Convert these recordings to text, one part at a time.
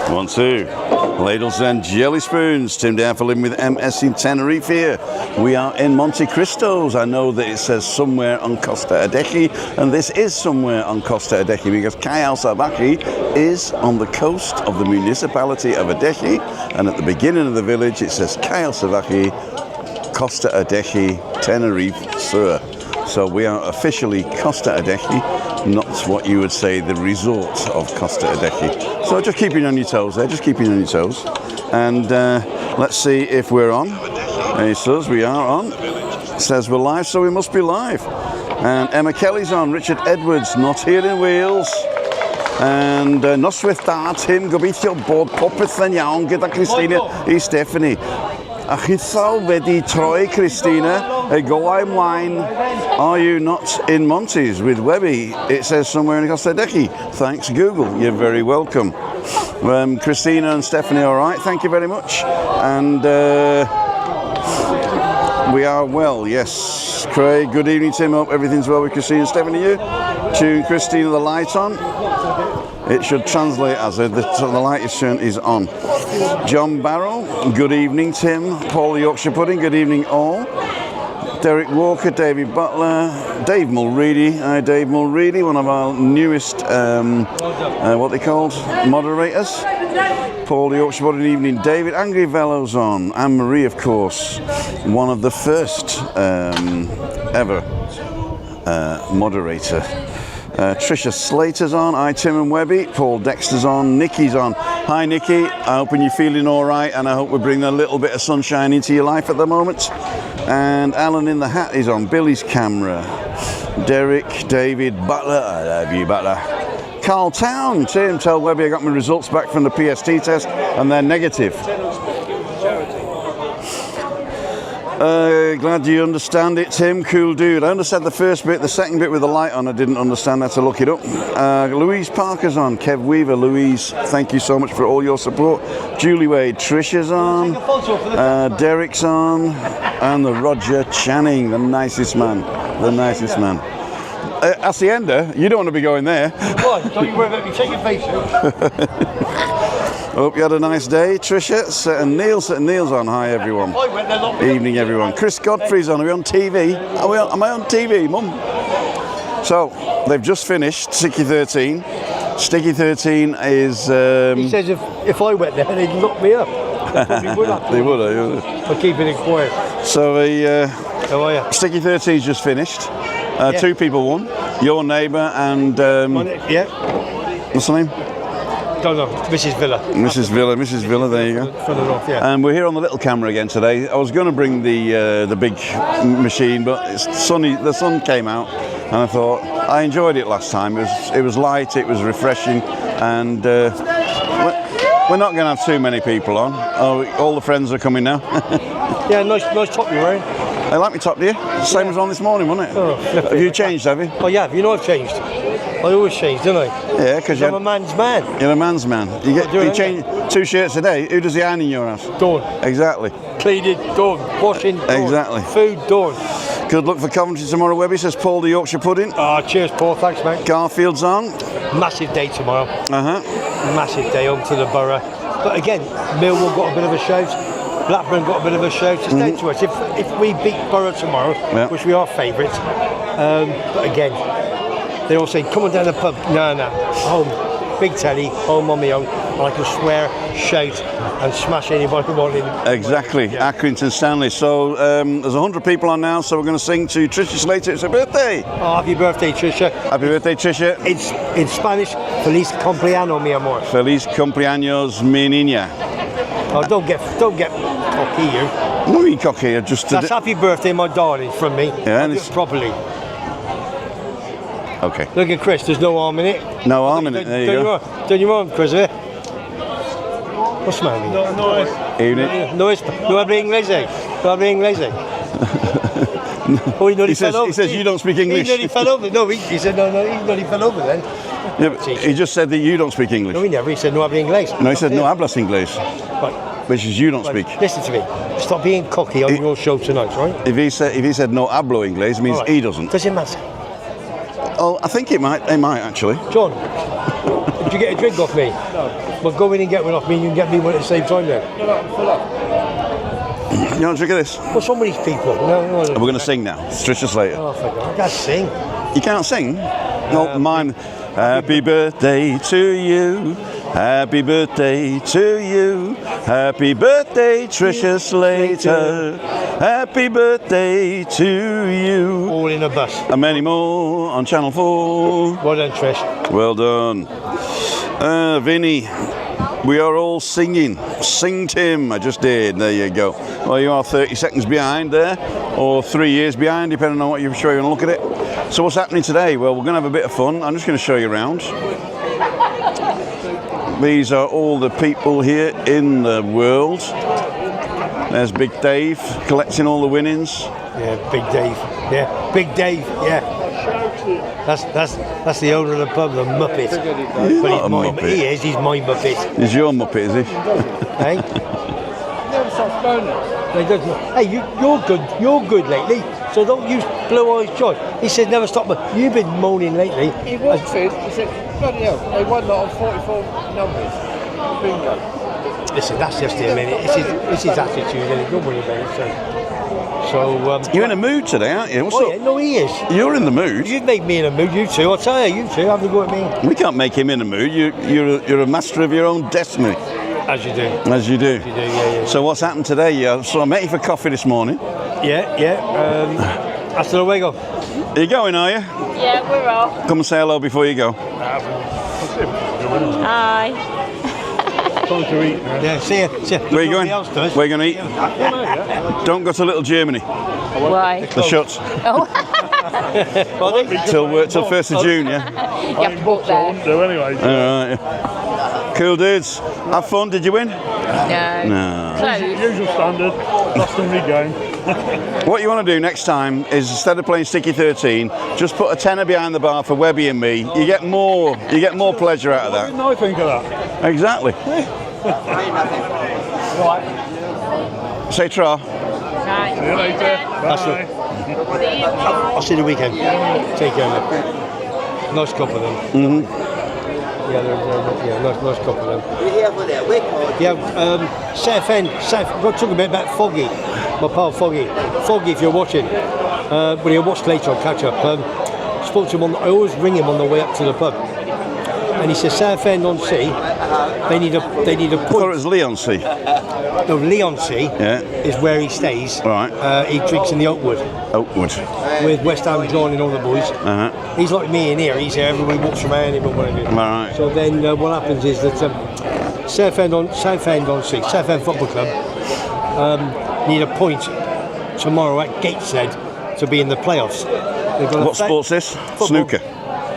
1, 2. Ladles and jelly spoons. Tim down for living with MS in Tenerife here. We are in Monte Cristos. I know that it says somewhere on Costa Adeje, and this is somewhere on Costa Adeje because Costa Adeje is on the coast of the municipality of Adeje, and at the beginning of the village it says Costa Adeje, Costa Adeje, Tenerife, Sur. So we are officially Costa Adeje, not what you would say the resort of Costa Adeje. So just keeping on your toes there, just keeping on your toes. And let's see if we're on. He says we are on. It says we're live, so we must be live. And Emma Kelly's on, Richard Edwards, not here in Wales. And noswaith da, Tim, gobeithio bod popeth yn iawn gyda Christina I Stephanie. A chithal wedi troi Christina, a go ymlaen. Are you not in Montes with Webby? It says somewhere in Costa Adeje. Thanks Google, you're very welcome. Christina and Stephanie, all right, thank you very much. And we are well, yes. Craig, good evening Tim, hope everything's well with Christina and Stephanie. You? Tune Christina the light on. It should translate as the light is on. John Barrow, good evening Tim. Paul the Yorkshire Pudding, good evening all. Derek Walker, David Butler, Dave Mulready. Hi Dave Mulready, one of our newest, what they called, moderators. Paul the Yorkshire Pudding, evening. David Angry Velo's on. Anne-Marie, of course, one of the first ever moderator. Tricia Slater's on. Hi Tim and Webby. Paul Dexter's on. Nikki's on. Hi Nikki, I hope you're feeling all right, and I hope we're bringing a little bit of sunshine into your life at the moment. And Alan in the Hat is on. Billy's camera. Derek, David, Butler, I love you Butler. Carl Town, Tim, tell Webby I got my results back from the PST test and they're negative. Glad you understand it, Tim. Cool dude. I understand the first bit. The second bit with the light on, I didn't understand. I had to look it up. Louise Parker's on. Kev Weaver. Louise, thank you so much for all your support. Julie Wade. Tricia's on. Derek's on. And the Roger Channing, the nicest man. The nicest man. Hacienda, you don't want to be going there. Why? Don't you worry about me. Take your face out. Hope you had a nice day, Tricia. Neil's on. Hi, everyone. Evening, everyone. Chris Godfrey's on. Are we on TV? Am I on TV, Mum? So, they've just finished Sticky 13. Sticky 13 is... He says if I went there, they'd lock me up. They would. For keeping it quiet. So, how are you? Sticky 13 is just finished. Yeah. 2 people won. Your neighbour and... yeah. What's her name? Don't know, Mrs. Villa, there you go. And we're here on the little camera again today. I was going to bring the big machine, but it's sunny. The sun came out, and I thought I enjoyed it last time. It was light, it was refreshing, and we're not going to have too many people on. Oh, all the friends are coming now. Yeah, nice top you're wearing. I like my top, do you? Same as on this morning, wasn't it? Oh, have you changed, have you? Oh yeah, you know I've changed. I always change, don't I? Yeah, because I'm a man's man. You're a man's man. You change 2 shirts a day. Who does the iron in your house? Dawn. Exactly. Cleaning, dawn. Washing, dawn. Exactly. Food, dawn. Good luck for Coventry tomorrow, Webby, says Paul the Yorkshire Pudding. Cheers, Paul. Thanks, mate. Garfield's on. Massive day tomorrow. Massive day home to the borough. But again, Millwall got a bit of a shout. Blackburn got a bit of a shout. It's down to us. If we beat Borough tomorrow, which we are favourites, but again, they all say, come on down the pub. No, home. Big telly, home on my own. And I can swear, shout, and smash anybody who wants in. Exactly, yeah. Accrington Stanley. So there's 100 people on now, so we're going to sing to Tricia Slater. It's her birthday. Oh, happy birthday, Tricia. Happy birthday, Tricia. It's in Spanish, Feliz cumpleaños, mi amor. Feliz cumpleaños, mi niña. Oh, don't get cocky, you. What do you mean cocky? That's happy birthday, my darling, from me. Yeah, and it's properly. Okay. Look at Chris, there's no arm in it. No arm in it, there you go. Turn your arm, Chris, What's the matter with you? Evening. No habla inglés, No habla inglés, Oh, he says you don't speak English. He nearly fell over. No, he said no, he nearly fell over then. Yeah, but he just said that you don't speak English. No, he never. He said no habla inglés. No, he said no hablas inglés. Right. Which is you don't speak. Listen to me. Stop being cocky on your show tonight, right? If he said no hablo inglés, it means he doesn't. Does it matter? Oh, I think it might. It might actually. John. Did you get a drink off me? No. Well, go in and get one off me, and you can get me one at the same time then. You want a drink of this? Well, some of these people. No, we're going to sing now. It's Tricia Slater. Oh, I can't sing. You can't sing? No, mine. Happy birthday to you. Happy birthday to you. Happy birthday, Tricia Slater. Happy birthday to you. All in a bus. And many more on Channel 4. Well done, Trish. Well done. Vinny, we are all singing. Sing Tim, I just did. There you go. Well, you are 30 seconds behind there, or 3 years behind, depending on what you're sure you want to look at it. So what's happening today? Well, we're going to have a bit of fun. I'm just going to show you around. These are all the people here in the world. There's Big Dave collecting all the winnings. Yeah, Big Dave. Yeah, Big Dave. Yeah. That's the owner of the pub, the Muppet. But he is. He's my Muppet. He's your Muppet, is he? Hey. Never stops moaning. Hey, you're good. You're good lately. So don't use Blue Eyes Joy. He said never stop. You've been moaning lately. He walked in. He said, "Bloody hell! They won that on 44 numbers." Bingo. Listen, that's just it, man. It's his attitude, and don't worry about it. So you're in a mood today, aren't you? What's up? Yeah, no, he is. You're in the mood. You'd make me in a mood, you two. I'll tell you two. Have a go at me. We can't make him in a mood. You're a master of your own destiny. As you do. As you do. Yeah. So what's happened today? So I met you for coffee this morning. Yeah. Hasta luego. Are you going, are you? Yeah, we're off. Come and say hello before you go. Hi. Time to eat. Yeah, see ya. Where are you going? Where are you going to eat? Don't go to Little Germany. Why? They're shut. Oh. till 1st of June, yeah? You have to walk there. Do anyway. All right. Cool dudes. Have fun. Did you win? No. Close. Usual standard. Lost and regained. What you want to do next time is, instead of playing Sticky 13, just put a tenner behind the bar for Webby and me. You get more pleasure out of that. What didn't I think of that? Exactly. Say tra. Right. See you later. Bye. I'll see you the weekend. Take care, man. Nice couple of them. Mm-hmm. Yeah, nice couple of them. Yeah, Seth, we're talking about Foggy, my pal Foggy. Foggy, if you're watching, but he'll watch later on catch up. Spoke to him I always ring him on the way up to the pub, and he says Southend-on-Sea. They need a point. I thought it was Leon-sea. No, Leon-sea is where he stays. Right. He drinks in the Oakwood. Oakwood. With West Ham John and all the boys. Uh-huh. He's like me in here. He's here. Everybody walks around him and whatever. Right. So then what happens is that Southend-on-Sea, Southend Football Club, need a point tomorrow at Gateshead to be in the playoffs. What sport's this? Football. Snooker.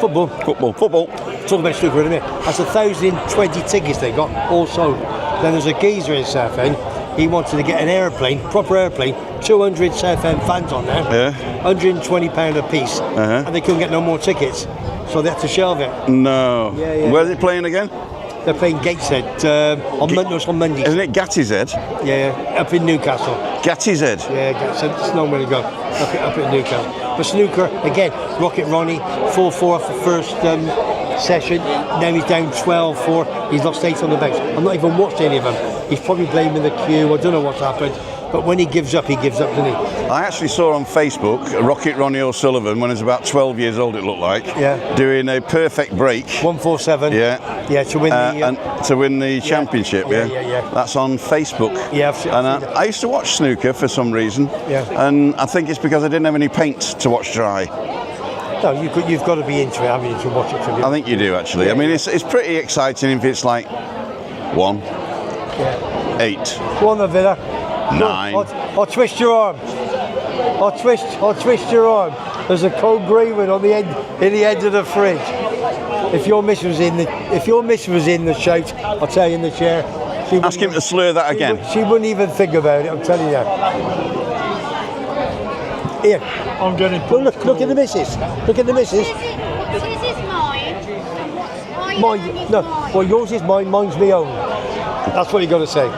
Football. Football. Talk about snooker in a minute. That's 1,020 tickets they got, all sold. Then there's a geezer in Southend. He wanted to get an aeroplane, proper airplane, 200 Southend fans on there, £120 a piece, and they couldn't get no more tickets, so they had to shelve it. No. Yeah. Where's it playing again? They're playing Gateshead on Monday. Isn't it Gattishead? Yeah, up in Newcastle. Gattishead? Yeah, Gateshead. It's nowhere to go. Up in Newcastle. But snooker, again, Rocket Ronnie, 4-4 off the first session. Now he's down 12-4. He's lost 8 on the bench. I've not even watched any of them. He's probably blaming the queue. I don't know what's happened. But when he gives up, doesn't he? I actually saw on Facebook Rocket Ronnie O'Sullivan when he was about 12 years old, it looked like, doing a perfect break. 147. Yeah, to win to win the championship. Yeah. That's on Facebook. Yeah, I used to watch snooker for some reason. Yeah. And I think it's because I didn't have any paint to watch dry. No, you've got to be into it, haven't you, to watch it. I think you do actually. I mean, it's pretty exciting if it's like 1, 8. Go on, the Villa. 9. I'll twist your arm. I'll twist your arm. There's a cold grey one on the end, in the end of the fridge. If your miss was in the shout, I'll tell you in the chair. Ask him to slur that again. She wouldn't even think about it. I'm telling you. Here. I'm getting. Look at the missus. Look at the missus. This is mine. Mine. No. Well, yours is mine. Mine's my own. That's what you got to say.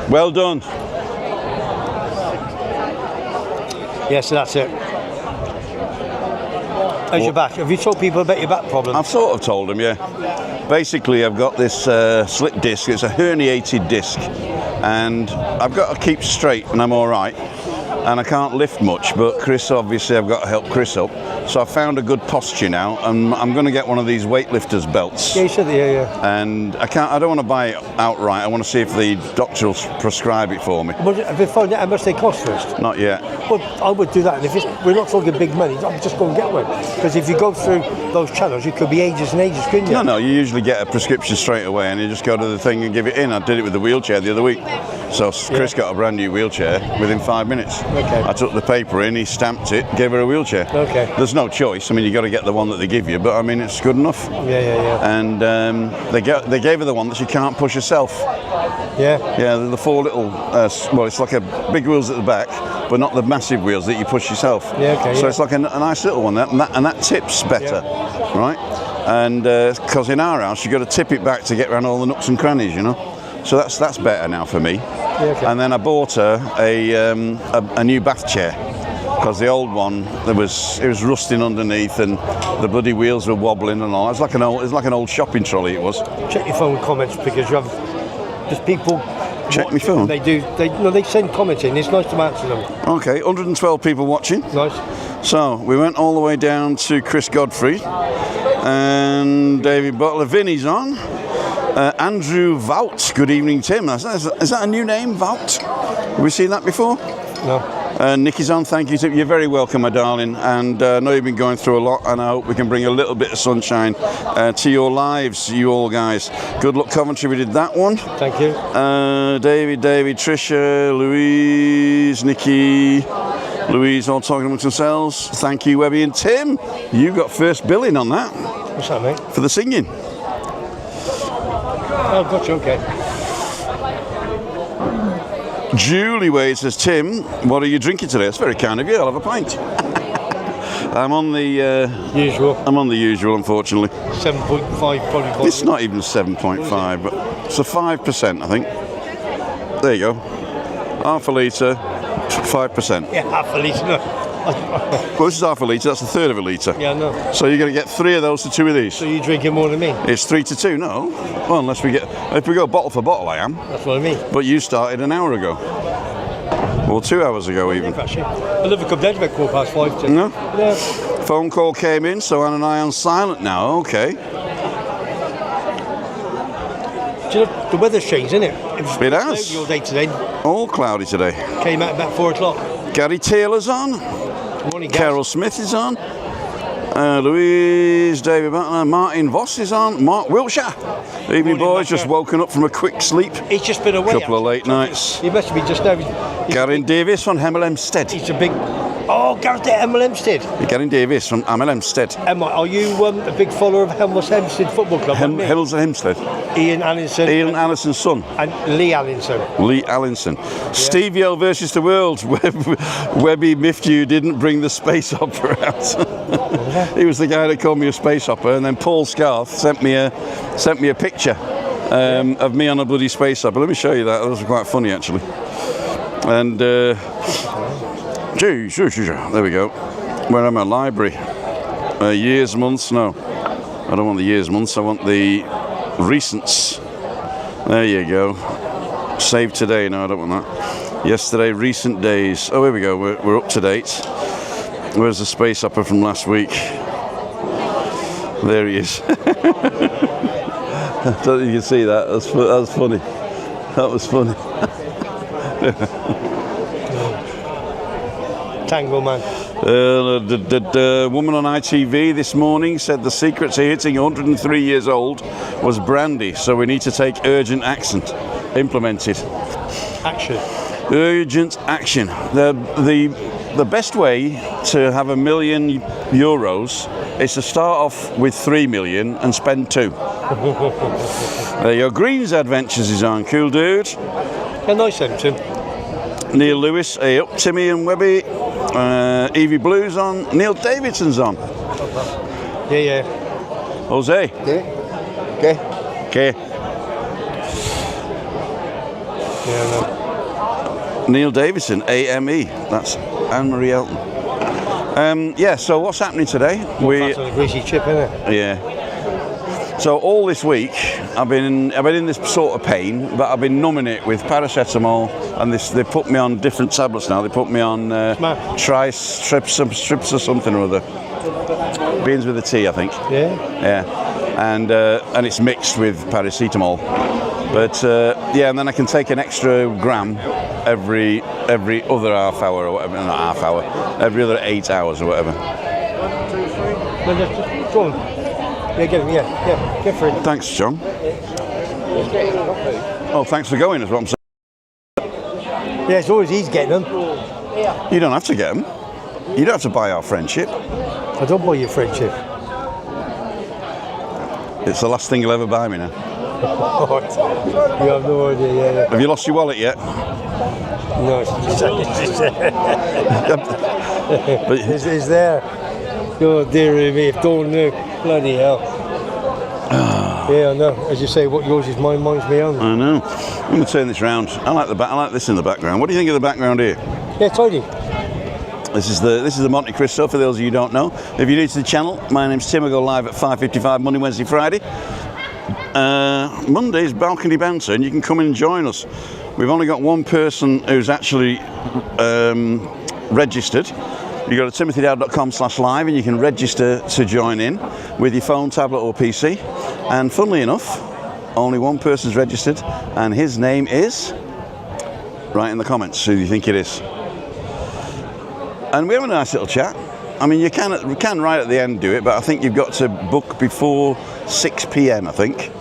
Well done. Yeah, so that's it. How's your back? Have you told people about your back problem? I've sort of told them, yeah. Basically, I've got this slip disc. It's a herniated disc, and I've got to keep straight, and I'm all right. And I can't lift much, but Chris, obviously, I've got to help Chris up. So I found a good posture now, and I'm going to get one of these weightlifters belts. Yeah, you said that, yeah. And I don't want to buy it outright. I want to see if the doctor will prescribe it for me. Have you found out how much they cost first? Not yet. Well, I would do that, and if we're not talking big money, I'm just going to get one. Because if you go through those channels, it could be ages and ages, couldn't you? No, you usually get a prescription straight away, and you just go to the thing and give it in. I did it with the wheelchair the other week. So Chris got a brand new wheelchair within 5 minutes. Okay. I took the paper in, he stamped it, gave her a wheelchair. Okay. There's no choice. I mean, you got to get the one that they give you, but I mean, it's good enough. Yeah. And they gave her the one that she can't push herself. Yeah. Yeah, the 4 little. Well, it's like a big wheels at the back, but not the massive wheels that you push yourself. Yeah. Okay. So it's like a nice little one, and that tips better, right? And because in our house you got to tip it back to get around all the nooks and crannies, you know. So that's better now for me. Yeah, okay. And then I bought her a new bath chair, because the old one it was rusting underneath, and the bloody wheels were wobbling and all. It was like an old shopping trolley. It was. Check your phone comments, because there's people. Check my phone. They send comments in. It's nice to answer them. Okay, 112 people watching. Nice. So we went all the way down to Chris Godfrey and David Butler. Vinny's on. Andrew Vout. Good evening, Tim. Is that a new name, Vout? Have we seen that before? No. Nikki's on. Thank you, Tim. You're very welcome, my darling. And I know you've been going through a lot, and I hope we can bring a little bit of sunshine to your lives, you all guys. Good luck, Coventry. We did that one. Thank you. David, Tricia, Louise, Nikki, Louise, all talking amongst themselves. Thank you, Webby and Tim. You got first billing on that. What's that, mate? For the singing. Oh, gotcha, okay. Julie Wade says, Tim, what are you drinking today? That's very kind of you. I'll have a pint. I'm on the usual. I'm on the usual, unfortunately. 7.5 probably. It's not even 7.5, but it's a 5%, I think. There you go. Half a litre, 5%. Yeah, half a litre. No. Well, this is half a litre. That's a third of a litre. Yeah, I know. So you're going to get 3 of those to 2 of these. So you're drinking more than me? It's 3 to 2. No. Well, if we go bottle for bottle, I am. That's what I mean. But you started an hour ago. Well, 2 hours ago even. Actually, I never come down to about 5:15. Tim. No? Yeah. Phone call came in, so Anne and I on silent now. Okay. Do you know, the weather's changed, isn't it? It has. Cloudy all day today. All cloudy today. Came out about 4 o'clock. Gary Taylor's on. Morning, guys. Carol Smith is on. Louise, David Butler, Martin Voss is on. Mark Wiltshire. Evening, boys. Just woken up from a quick sleep. He's just been away. Couple of late nights. He must be just now. Garen Davis from Hemel Hempstead. He's a big. Oh, Gareth Hemel Hempstead. Garen Davis from Hemel Hempstead. Emma, are you a big follower of Hemel Hempstead Football Club? Hemel Hempstead. Ian Allinson. Ian Allison's son. And Lee Allinson. Lee Allinson. Yeah. Steve Yell versus the world. Webby miffed you didn't bring the space opera out. He was the guy that called me a space opera, and then Paul Scarth sent me a picture of me on a bloody space opera. Let me show you that. That was quite funny actually. And there we go. Where am I? Library. Years, months. No, I don't want the years, months. I want the recents. There you go. Save today. No, I don't want that. Yesterday, recent days. Oh, here we go. We're up to date. Where's the space opera from last week? There he is. I don't think you can see that. That was funny. That was funny. Tango man. The woman on ITV this morning said the secret to hitting 103 years old was brandy, so we need to take urgent action. Implemented. Action. Urgent action. The best way to have €1 million is to start off with 3 million and spend 2. There you go. Green's Adventures is on. Cool dude. Yeah, nice then, Tim. Neil Lewis, hey up. Timmy and Webby. Evie Blue's on. Neil Davidson's on. Yeah. Jose. Okay. Yeah, no. Neil Davidson, AME. That's Anne-Marie Elton. Yeah, so what's happening today? That's on a greasy chip, isn't it? Yeah. So all this week, I've been in this sort of pain, but I've been numbing it with paracetamol, and they put me on different tablets now. They put me on strips or something or other. Beans with a T, I think. Yeah. Yeah, and it's mixed with paracetamol. But yeah, and then I can take an extra gram every other half hour or whatever. Not half hour. Every other 8 hours or whatever. 1, 2, 3. No, just go on. Yeah, get him. Yeah, get for it. Thanks, John. Oh, thanks for going, is what I'm saying. Yeah, it's always he's getting them. You don't have to get them. You don't have to buy our friendship. I don't buy your friendship. It's the last thing you'll ever buy me now. You have no idea, yeah. Have you lost your wallet yet? No, it's it's there. Oh dear me, if don't know, bloody hell. Yeah, I know. As you say, what yours is mine, mine's my own. I know. I'm going to turn this round. I like this in the background. What do you think of the background here? Yeah, tidy. This is the Monte Cristo, for those of you who don't know. If you're new to the channel, my name's Tim. I go live at 5:55 Monday, Wednesday, Friday. Monday's balcony banter, and you can come in and join us. We've only got one person who's actually registered. You go to timothydowd.com/live and you can register to join in with your phone, tablet or PC. And funnily enough, only one person's registered, and his name is... Write in the comments who you think it is. And we have a nice little chat. I mean, you can right at the end do it, but I think you've got to book before 6 p.m, I think.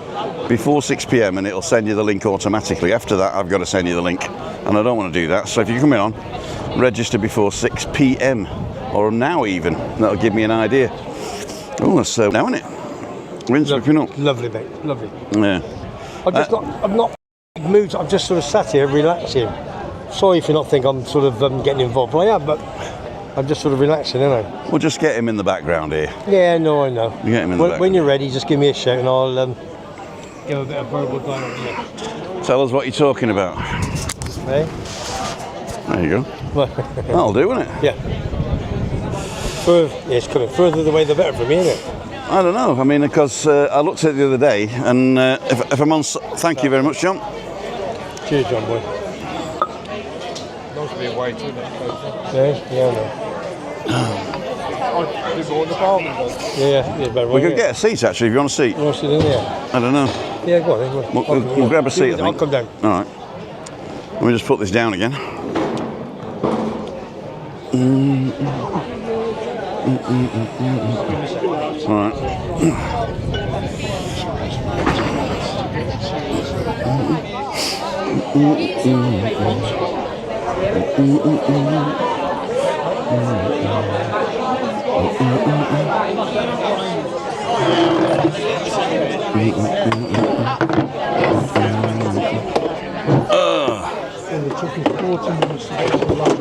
Before 6 p.m, and it'll send you the link automatically. After that, I've got to send you the link, and I don't want to do that. So if you're coming on, register before 6 p.m, or now even. That'll give me an idea. Oh, that's now, isn't it? Wind's looking up. Lovely, mate. Lovely. Yeah. I'm not moved. I'm just sort of sat here relaxing. Sorry if you not think I'm sort of getting involved, but I am. But I'm just sort of relaxing, aren't I? We'll just get him in the background here. Yeah, no, I know. You get him in the background. When you're ready, just give me a shout and I'll give a bit of verbal dialogue. Yeah. Tell us what you're talking about. Hey? There you go. That'll do, won't it? Yeah. It's coming further the way the better for me, isn't it? I don't know. I mean, because I looked at it the other day, and if I'm on... Thank you very much, John. Cheers, John boy. Nice to be away too, Yeah, I know. We could get a seat, actually, if you want a seat. You want to sit in there? I don't know. Yeah, go on then. We'll grab a seat, I think. I'll come down. All right. Let me just put this down again. All right.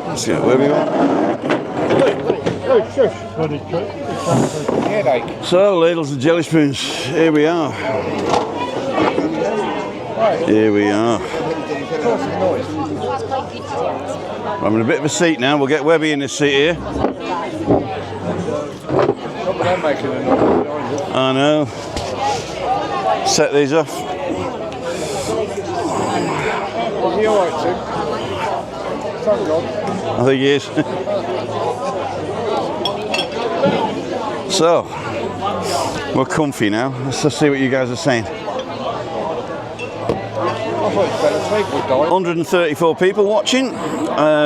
Let's get Webby on. So, ladles and jelly spoons, here we are. Here we are. We're having a bit of a seat now. We'll get Webby in this seat here. I know. Set these off. Is he alright, Tim? I think he is. So, we're comfy now. Let's just see what you guys are saying. 134 people watching.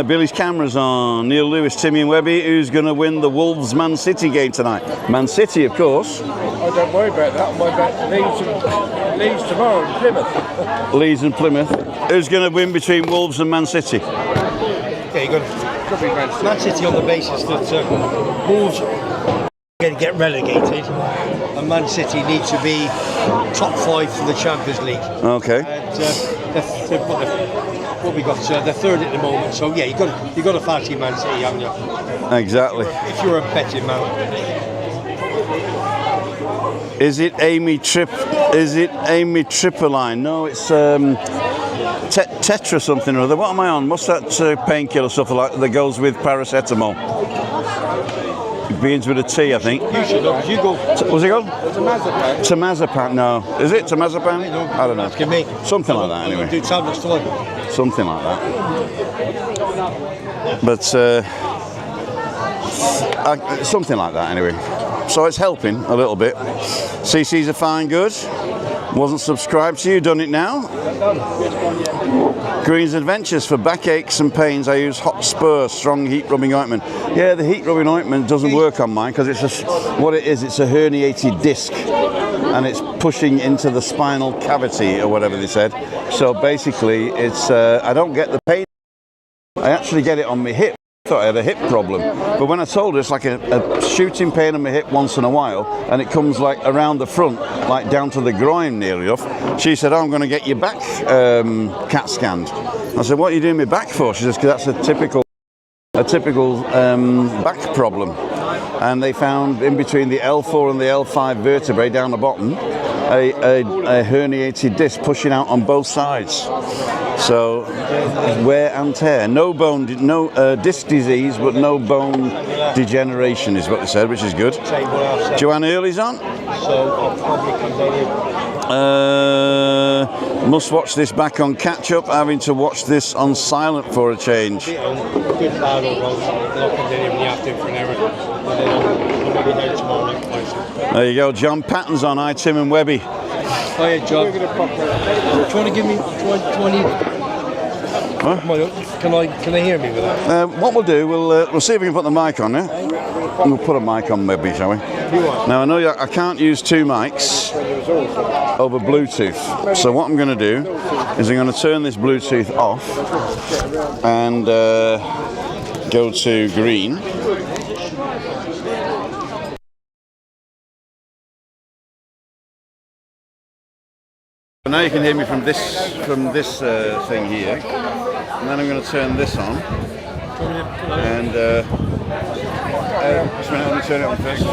Billy's camera's on. Neil Lewis, Timmy and Webby. Who's going to win the Wolves Man City game tonight? Man City, of course. I don't worry about that. I'm worried about Leeds tomorrow and Plymouth. Leeds and Plymouth. Who's going to win between Wolves and Man City? Yeah, you got Man City on the basis that Wolves are going to get relegated, and Man City need to be top 5 for the Champions League. Okay. What we got? They're third at the moment, so yeah, you got to fancy Man City, haven't you? Exactly. If you're a betting man. Is it Amy Trippoline? No, it's Tetra something or other. What am I on? What's that painkiller stuff like that goes with paracetamol? Beans with a T, I think. You should look. You go. What's it called? Temazepam. No. Is it Temazepam? I don't know. Asking me. Something like that, anyway. Do tablets to Something like that. But something like that, anyway. So it's helping a little bit. CC's a fine good. Wasn't subscribed to you, done it now. Green's Adventures for backaches and pains. I use hot spur, strong heat rubbing ointment. Yeah, the heat rubbing ointment doesn't work on mine because it's what it is. It's a herniated disc, and it's pushing into the spinal cavity or whatever they said. So basically, it's I don't get the pain. I actually get it on my hip. I thought I had a hip problem, but when I told her it's like a shooting pain on my hip once in a while, and it comes like around the front, like down to the groin nearly enough, she said, "Oh, I'm going to get your back CAT scanned." I said, "What are you doing my back for?" She says, "Because that's a typical back problem." And they found in between the L4 and the L5 vertebrae down the bottom a herniated disc pushing out on both sides. So wear and tear, no disc disease, but no bone degeneration is what they said, which is good. Joanne Early's on. So I'll probably come down here. Must watch this back on catch up, having to watch this on silent for a change. Good bad or wrong. I'll come down here when you have to for an hour. And then I'll be down tomorrow night. There you go. John Patton's on. Hi, Tim and Webby. Hiya, John. Do you want to give me 20? Huh? Can I hear me with that? What we'll do, we'll see if we can put the mic on, yeah? We'll put a mic on, Webby, shall we? Now, I know I can't use two mics over Bluetooth. So what I'm going to do is I'm going to turn this Bluetooth off and go to green. Now you can hear me from this thing here, and then I'm going to turn this on. And just a minute, let me turn it on first. You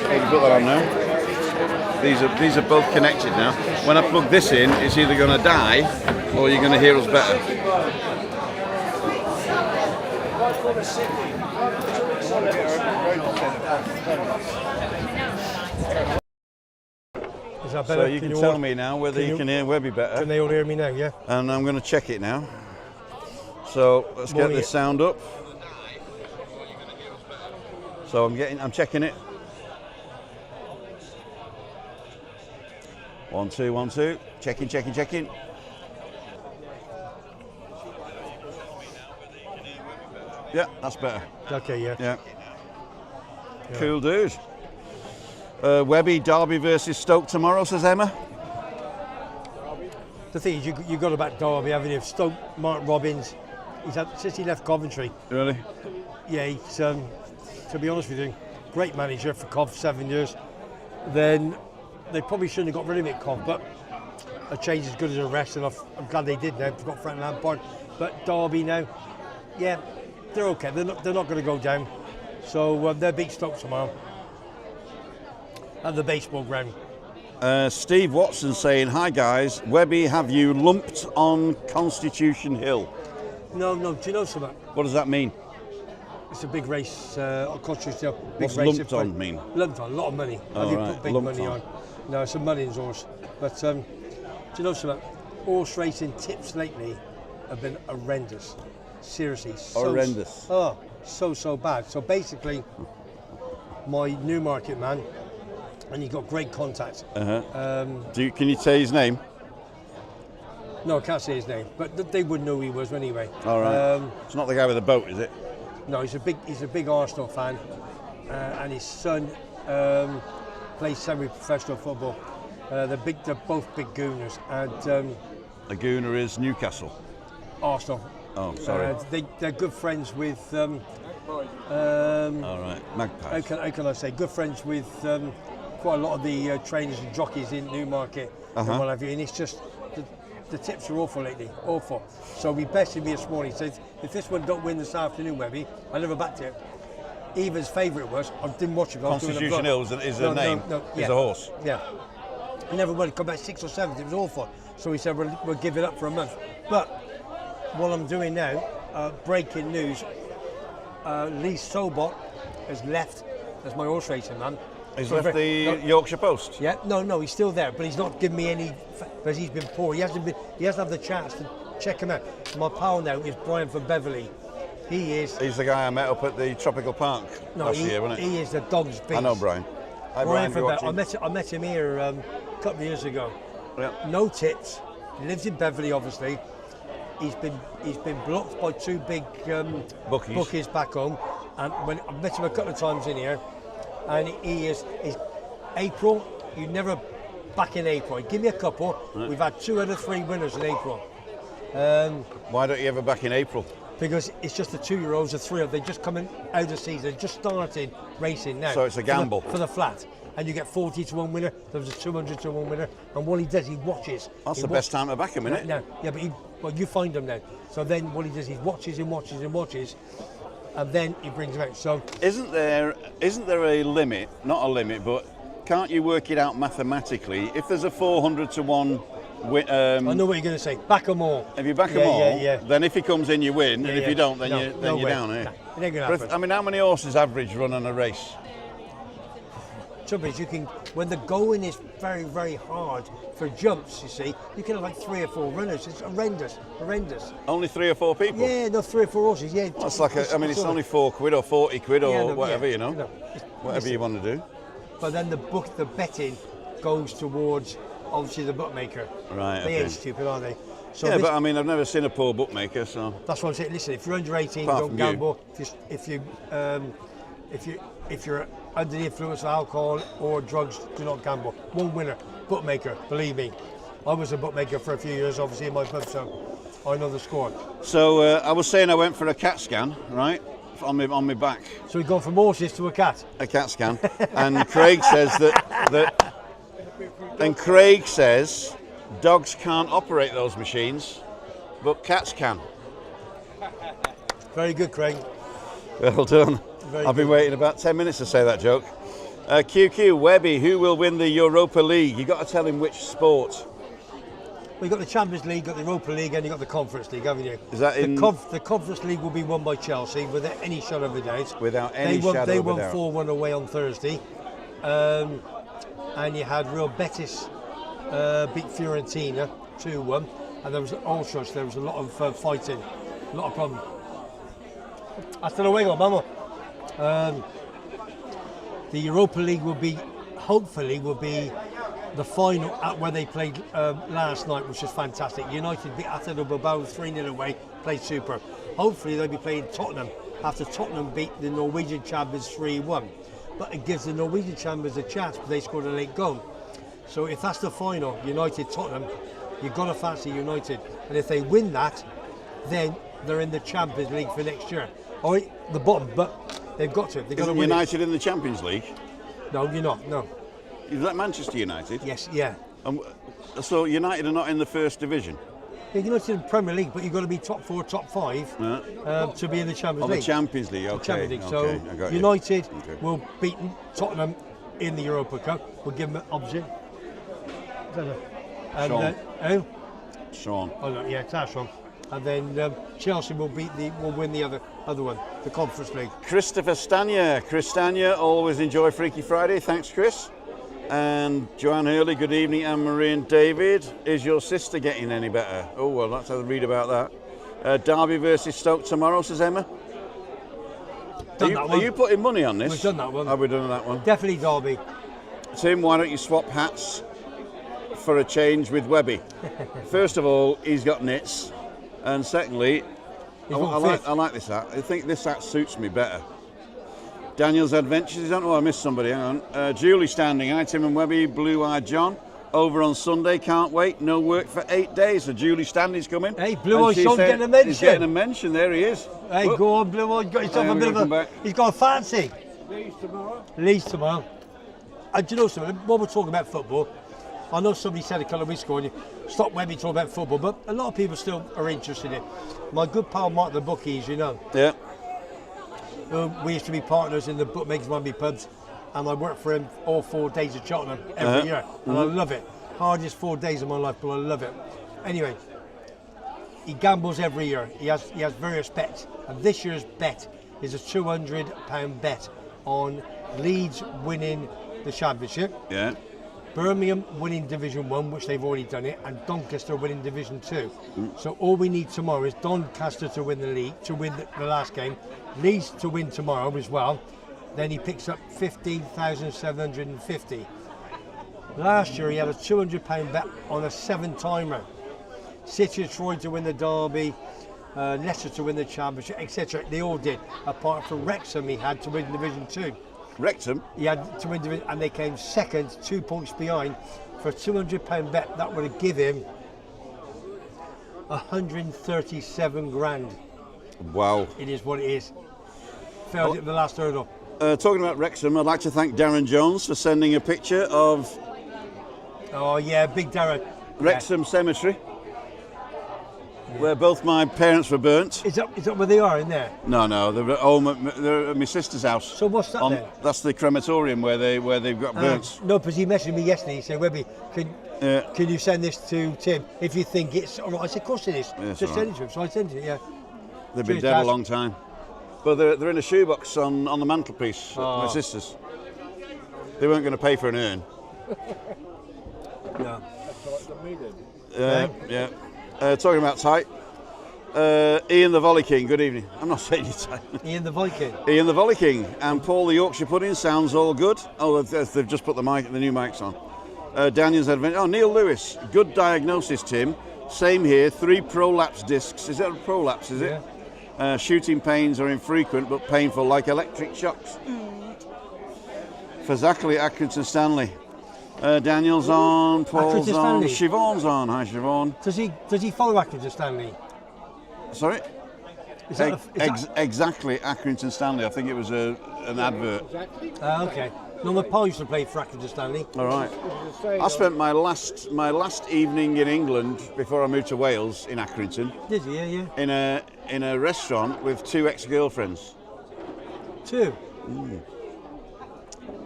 can put that on now. These are both connected now. When I plug this in, it's either going to die or you're going to hear us better. Is that better? So you can tell me now whether you can hear Webby better. Can they all hear me now, yeah? And I'm going to check it now. So let's get this sound up. So I'm checking it. 1 2 1 2. Checking. Yeah, that's better. Okay, yeah. Cool dude. Webby, Derby versus Stoke tomorrow, says Emma. The thing is, you got about Derby, haven't you? Stoke, Mark Robbins, since he left Coventry. Really? Yeah, he's, to be honest with you, great manager for Cov, 7 years. Then they probably shouldn't have got rid of it, Cov, but a change is as good as a rest, and I'm glad they did now. They've got Frank Lampard. But Derby now, yeah, they're okay. They're not going to go down. So they'll beat Stoke tomorrow at the baseball ground. Steve Watson saying, "Hi guys, Webby, have you lumped on Constitution Hill?" No, do you know something? What does that mean? It's a big race on Constitution Hill. What's lumped on mean? Lumped on, a lot of money. Oh, right. Put big Lumped money on. No, it's a money's horse. But do you know something? Horse racing tips lately have been horrendous. Seriously. Horrendous. So bad. So basically, my Newmarket man, and he got great contacts. Can you say his name? No, I can't say his name, but they wouldn't know who he was anyway. All right. It's not the guy with the boat, is it? No, he's a big Arsenal fan, and his son plays semi-professional football. They're both big Gooners, and the Gooner is Newcastle. Arsenal. Oh, sorry. They're good friends with. All right, Magpies. How can I say? Good friends with quite a lot of the trainers and jockeys in Newmarket and what have you. And it's just the tips are awful lately, awful. So he bested me this morning. He said, if this one don't win this afternoon, Webby, I never backed it. Eva's favourite was, I didn't watch it. Constitution Hill is a name. No, is a horse. Yeah. He never won. Come back 6th or 7th. It was awful. So he said, we'll give it up for a month. But what I'm doing now, breaking news, Lee Sobot has left as my horse racing man. He's left the Yorkshire Post? Yeah, no, he's still there, but he's not giving me any, because he's been poor. He hasn't had the chance to check him out. My pal now is Brian from Beverley. He's the guy I met up at the Tropical Park last year, wasn't he? He is the dog's beast. I know Brian. Hi, Brian from Brian. I met him here a couple of years ago. Yeah. No tits. He lives in Beverley, obviously. He's been blocked by two big bookies back home. And when I met him a couple of times in here, and he is April. You never back in April. Give me a couple. Right. We've had 2 out of 3 winners in April. Why don't you ever back in April? Because it's just the 2-year-olds, the 3 of them. They're just coming out of the season, just started racing now. So it's a gamble for the flat, and you get 40 to 1 winner. There was a 200 to 1 winner, and what he does, he watches. That's the best time to back him, isn't it? No, yeah, but you find them now. So then what he does, he watches and watches and watches, and then he brings them out. So isn't there a limit? Not a limit, but can't you work it out mathematically? If there's a 400 to 1. I know what you're going to say. Back them all. If you back them all, yeah. then if he comes in, you win, and if you don't, then you're down. Eh? No, it ain't gonna happen. I mean, how many horses average run on a race? Trouble is, when the going is very, very hard for jumps, you see, you can have like 3 or 4 runners. It's horrendous. Only 3 or 4 people? Yeah, no, 3 or 4 horses. Yeah, that's like it's only 4 quid or 40 quid or whatever, you know. Whatever you want to do. But then the betting goes towards obviously the bookmaker. Right. They ain't stupid, are they? So yeah, but I mean, I've never seen a poor bookmaker, so. That's what I'm saying. Listen, if you're under 18, Apart don't gamble. If you're under the influence of alcohol or drugs, do not gamble. One winner, bookmaker. Believe me, I was a bookmaker for a few years, obviously in my pub, so I know the score. So I was saying I went for a CAT scan, right, on my back. So we've gone from horses to a cat. A CAT scan, and Craig says that. And Craig says dogs can't operate those machines, but cats can. Very good, Craig. Well done. I've been waiting about 10 minutes to say that joke. QQ, Webby, who will win the Europa League? You've got to tell him which sport. We've got the Champions League, got the Europa League, and you've got the Conference League, haven't you? Is that the Conference League will be won by Chelsea without any shadow of a doubt. Without any shadow of a doubt. They won 4-1 away on Thursday. And you had Real Betis beat Fiorentina 2-1, and there was there was a lot of fighting, a lot of problems. Hasta luego, vamos. The Europa League hopefully will be the final at where they played last night, which was fantastic. United beat Atletico Bilbao 3-0 away, played super. Hopefully they'll be playing Tottenham after Tottenham beat the Norwegian champions 3-1. But it gives the Norwegian champions a chance, but they scored a late goal. So if that's the final, United-Tottenham, you've got to fancy United. And if they win that, then they're in the Champions League for next year. Or the bottom, but they've got to. They've got to win United in the Champions League? No, you're not, no. Is that Manchester United? Yes, yeah. So United are not in the first division? Yeah, United in the Premier League, but you've got to be top 4, top 5 to be in the Champions League. The Champions League, okay. Champions League. So United will beat Tottenham in the Europa Cup. We'll give them an opposite. And, Sean. Oh no, yeah, it's Sean. And then Chelsea will win the other one, the Conference League. Christopher Stania. Chris Stania, always enjoy Freaky Friday. Thanks, Chris. And Joanne Hurley, good evening. Anne-Marie and David, is your sister getting any better? Oh, well, let's have a read about that. Derby versus Stoke tomorrow, says Emma. Are you putting money on this? We've done that one. Have we done that one? Definitely Derby. Tim, why don't you swap hats for a change with Webby? First of all, he's got knits. And secondly, I like this hat. I think this hat suits me better. Daniel's Adventures. I don't know, I missed somebody. Hang on. Julie standing. Hi, Tim and Webby. Blue-eyed John. Over on Sunday. Can't wait. No work for 8 days. So Julie Standing's coming. Hey, Blue-eyed John getting a mention. He's getting a mention. There he is. Hey, go on, Blue-eyed. Got yourself a bit of a... He's got a fancy. Leeds tomorrow. Do you know something? While we're talking about football, I know somebody said a couple of weeks ago, and you stop Webby talking about football, but a lot of people still are interested in it. My good pal Mark the Bookies, you know. Yeah. We used to be partners in the Bookmakers Rugby pubs, and I worked for him all 4 days at Cheltenham every year, and I love it. hardest 4 days of my life, but I love it. Anyway, he gambles every year. He has various bets, and this year's bet is a £200 bet on Leeds winning the championship. Yeah. Birmingham winning Division 1, which they've already done it, and Doncaster winning Division 2. So all we need tomorrow is Doncaster to win the league, to win the last game, Leeds to win tomorrow as well. Then he picks up 15,750. Last year he had a £200 bet on a 7-timer. City of Troy to win the derby, Leicester to win the championship, etc. They all did, apart from Wrexham he had to win Division 2. Wrexham? He had to win Division, and they came second, 2 points behind. For a £200 bet, that would have given him 137 grand. Wow. It is what it is. Failed at the last hurdle. Talking about Wrexham, I'd like to thank Darren Jones for sending a picture of Oh yeah, big Darren. Wrexham Cemetery, where both my parents were burnt. Is that where they are in there? No, they're at my sister's house. So what's that then? That's the crematorium where they've got burnt. No, because he messaged me yesterday. He said, Webby, can you send this to Tim if you think it's all right? I said, of course it is. Yeah, Just send it to him. So I sent it, yeah. They've been dead a long time. But they're in a shoebox on the mantelpiece at my sister's. They weren't going to pay for an urn. No. Yeah. Talking about tight. Ian the Volley King, good evening. I'm not saying you tight. Ian the Viking. Ian the Volley King and Paul the Yorkshire Pudding sounds all good. Oh, they've just put the new mics on. Daniel's Adventure. Oh, Neil Lewis. Good diagnosis, Tim. Same here. 3 prolapse discs. Is that a prolapse, is it? Yeah. Shooting pains are infrequent but painful, like electric shocks. For Zachary Accrington Stanley. Daniel's on, Paul's on, Siobhan's on. Hi, Siobhan. Does he follow Accrington Stanley? Sorry? Is that exactly, Accrington Stanley. I think it was an advert. Exactly. Okay. No, my pa used to play for Accrington Stanley. All right. I spent my last evening in England before I moved to Wales in Accrington. Did you? Yeah. In a restaurant with 2 ex-girlfriends. 2?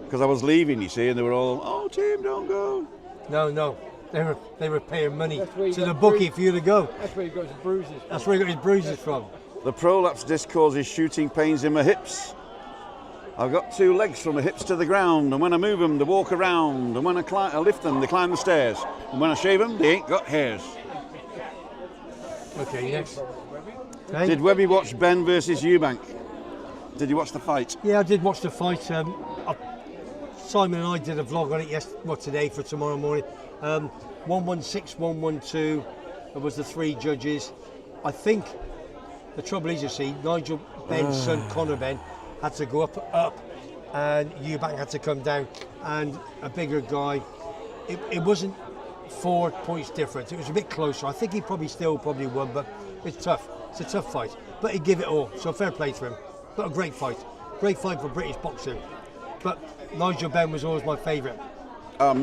Because I was leaving, you see, and they were all, "Oh, Tim, don't go." No. They were paying money to the bookie for you to go. That's where he got his bruises. That's where he got his bruises from. The prolapse disc causes shooting pains in my hips. I've got 2 legs from the hips to the ground, and when I move them, they walk around, and when I lift them, they climb the stairs, and when I shave them, they ain't got hairs. Okay, next. Hey? Did Webby watch Ben versus Eubank? Did you watch the fight? Yeah, I did watch the fight. Simon and I did a vlog on it today for tomorrow morning. 116, 112. It was the 3 judges. I think the trouble is, you see, Nigel Ben's son, Conor Ben, had to go up, and Eubank had to come down, and a bigger guy. It wasn't 4 points difference. It was a bit closer. I think he probably won, but it's tough. It's a tough fight, but he gave it all. So fair play to him. But a great fight for British boxing. But Nigel Ben was always my favourite.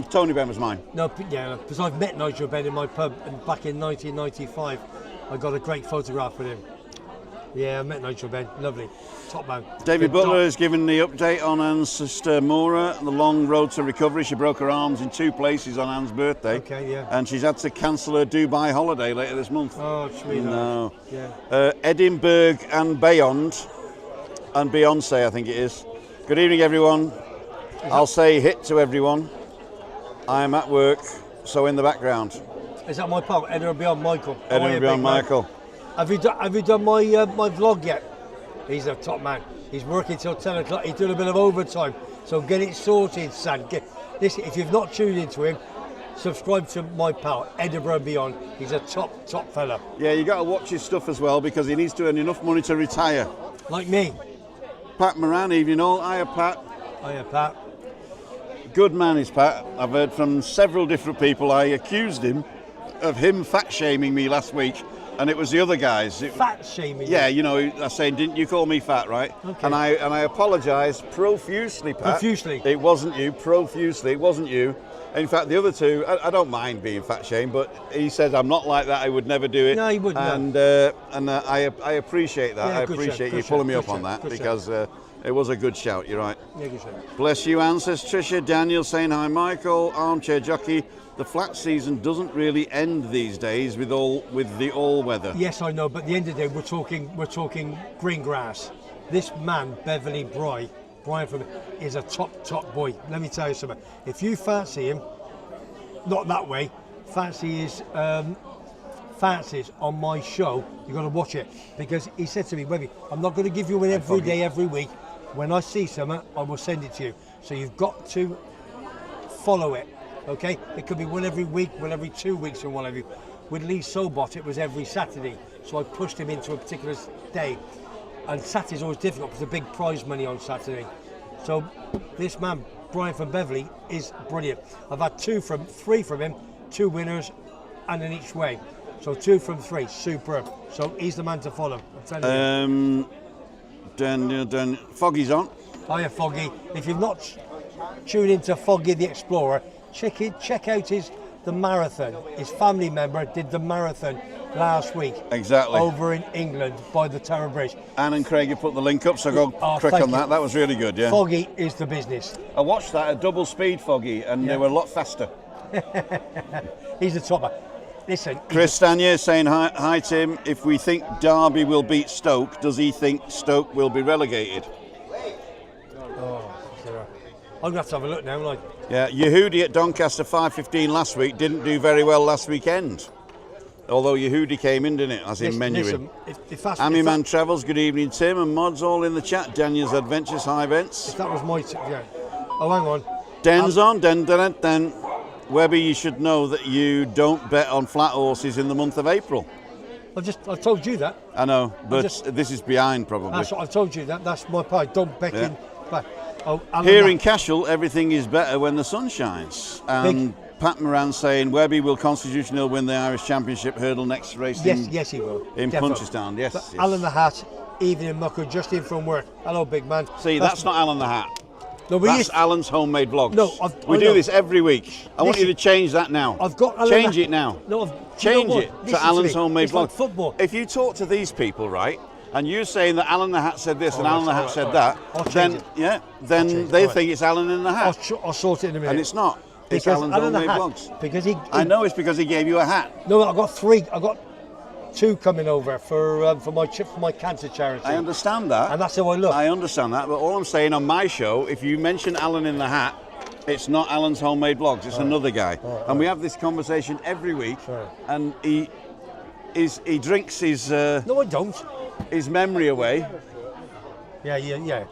Tony Ben was mine. No, yeah, because I've met Nigel Ben in my pub back in 1995. I got a great photograph with him. Yeah, I met Nigel Ben. Lovely. Top man. David Butler has given the update on Anne's sister Maura, the long road to recovery. She broke her arms in 2 places on Anne's birthday. Okay, yeah. And she's had to cancel her Dubai holiday later this month. Oh, sweet. No. Yeah. Edinburgh and beyond. And Beyonce, I think it is. Good evening, everyone. I'll say hit to everyone. I'm at work, so in the background. Is that my pal? Edinburgh Beyond Michael. Edinburgh Beyond Michael. Have you done my vlog yet? He's a top man. He's working till 10 o'clock. He's doing a bit of overtime. So get it sorted, son. Listen, if you've not tuned into him, subscribe to my pal, Edinburgh Beyond. He's a top fella. Yeah, you got to watch his stuff as well, because he needs to earn enough money to retire. Like me. Pat Moran, evening all. Hiya, Pat. Hiya, Pat. Good man is Pat. I've heard from several different people. I accused him of fat shaming me last week, and it was the other guys. Fat shaming? Yeah, you know, I was saying, didn't you call me fat, right? Okay. And I apologised profusely, Pat. Profusely? It wasn't you, profusely, it wasn't you. In fact, the other 2, I don't mind being fat shamed, but he said I'm not like that, I would never do it. No, he wouldn't. And I appreciate that. Yeah, I appreciate you pulling me up on that, because It was a good shout, you're right. Yeah, good shout. Bless you, Anne, says Tricia. Daniel saying hi, Michael. Armchair jockey. The flat season doesn't really end these days with the all weather. Yes, I know, but at the end of the day, we're talking green grass. This man, Beverly Brian from is a top boy. Let me tell you something. If you fancy him, not that way, fancies on my show, you've got to watch it, because he said to me, Webby, I'm not going to give you one every day, every week. When I see something, I will send it to you. So you've got to follow it, okay? It could be one every week, one every 2 weeks, and one every. With Lee Sobot, it was every Saturday. So I pushed him into a particular day. And Saturday's always difficult because the big prize money on Saturday. So this man, Brian from Beverly, is brilliant. I've had 3 from him, 2 winners, and in each way. So 2 from 3, superb. So he's the man to follow. I'm telling you. Daniel, Foggy's on. Hiya, Foggy. If you've not tuned into Foggy the Explorer, check out the marathon. His family member did the marathon last week. Exactly. Over in England by the Tower Bridge. Anne and Craig have put the link up, so go click on that. That was really good, yeah. Foggy is the business. I watched that at double speed, Foggy, and they were a lot faster. He's the topper. Listen. Chris Stanier saying hi Tim. If we think Derby will beat Stoke, does he think Stoke will be relegated? I'm going to have a look now, like. Yeah, Yehudi at Doncaster 5:15 last week didn't do very well last weekend. Although Yehudi came in, didn't it? As in menuing. Amiman Travels, good evening Tim, and Mods all in the chat. Daniel's Adventures, hi Vince. If that was my Oh, hang on. Den's on, Den. Webby, you should know that you don't bet on flat horses in the month of April. I told you that. I know, but this is behind probably. That's what I told you. That's my part. Don't bet in. Here in Cashel, everything is better when the sun shines. And Pat Moran saying Webby will Constitutional win the Irish Championship hurdle next race. Yes, he will. In Punchestown, yes. Alan the Hat, evening mucker, just in from work. Hello, big man. See, that's not Alan the Hat. No, that's Alan's homemade vlogs. No, we do this every week. I want you to change that now. I've got Alan change it now. No, change it to Alan's homemade vlog. Like football. If you talk to these people, right, and you're saying that Alan the Hat said this and Alan the Hat said that, then they think it's Alan in the Hat. I'll sort it in a minute. And it's not. It's Alan's homemade vlogs. Because I know it's because he gave you a hat. No, I got 3. I got 2 coming over for my cancer charity. I understand that. And that's how I look. I understand that, but all I'm saying on my show, if you mention Alan in the Hat, it's not Alan's homemade vlogs, it's another guy. And we have this conversation every week, and he drinks his no, I don't. His memory away. Yeah.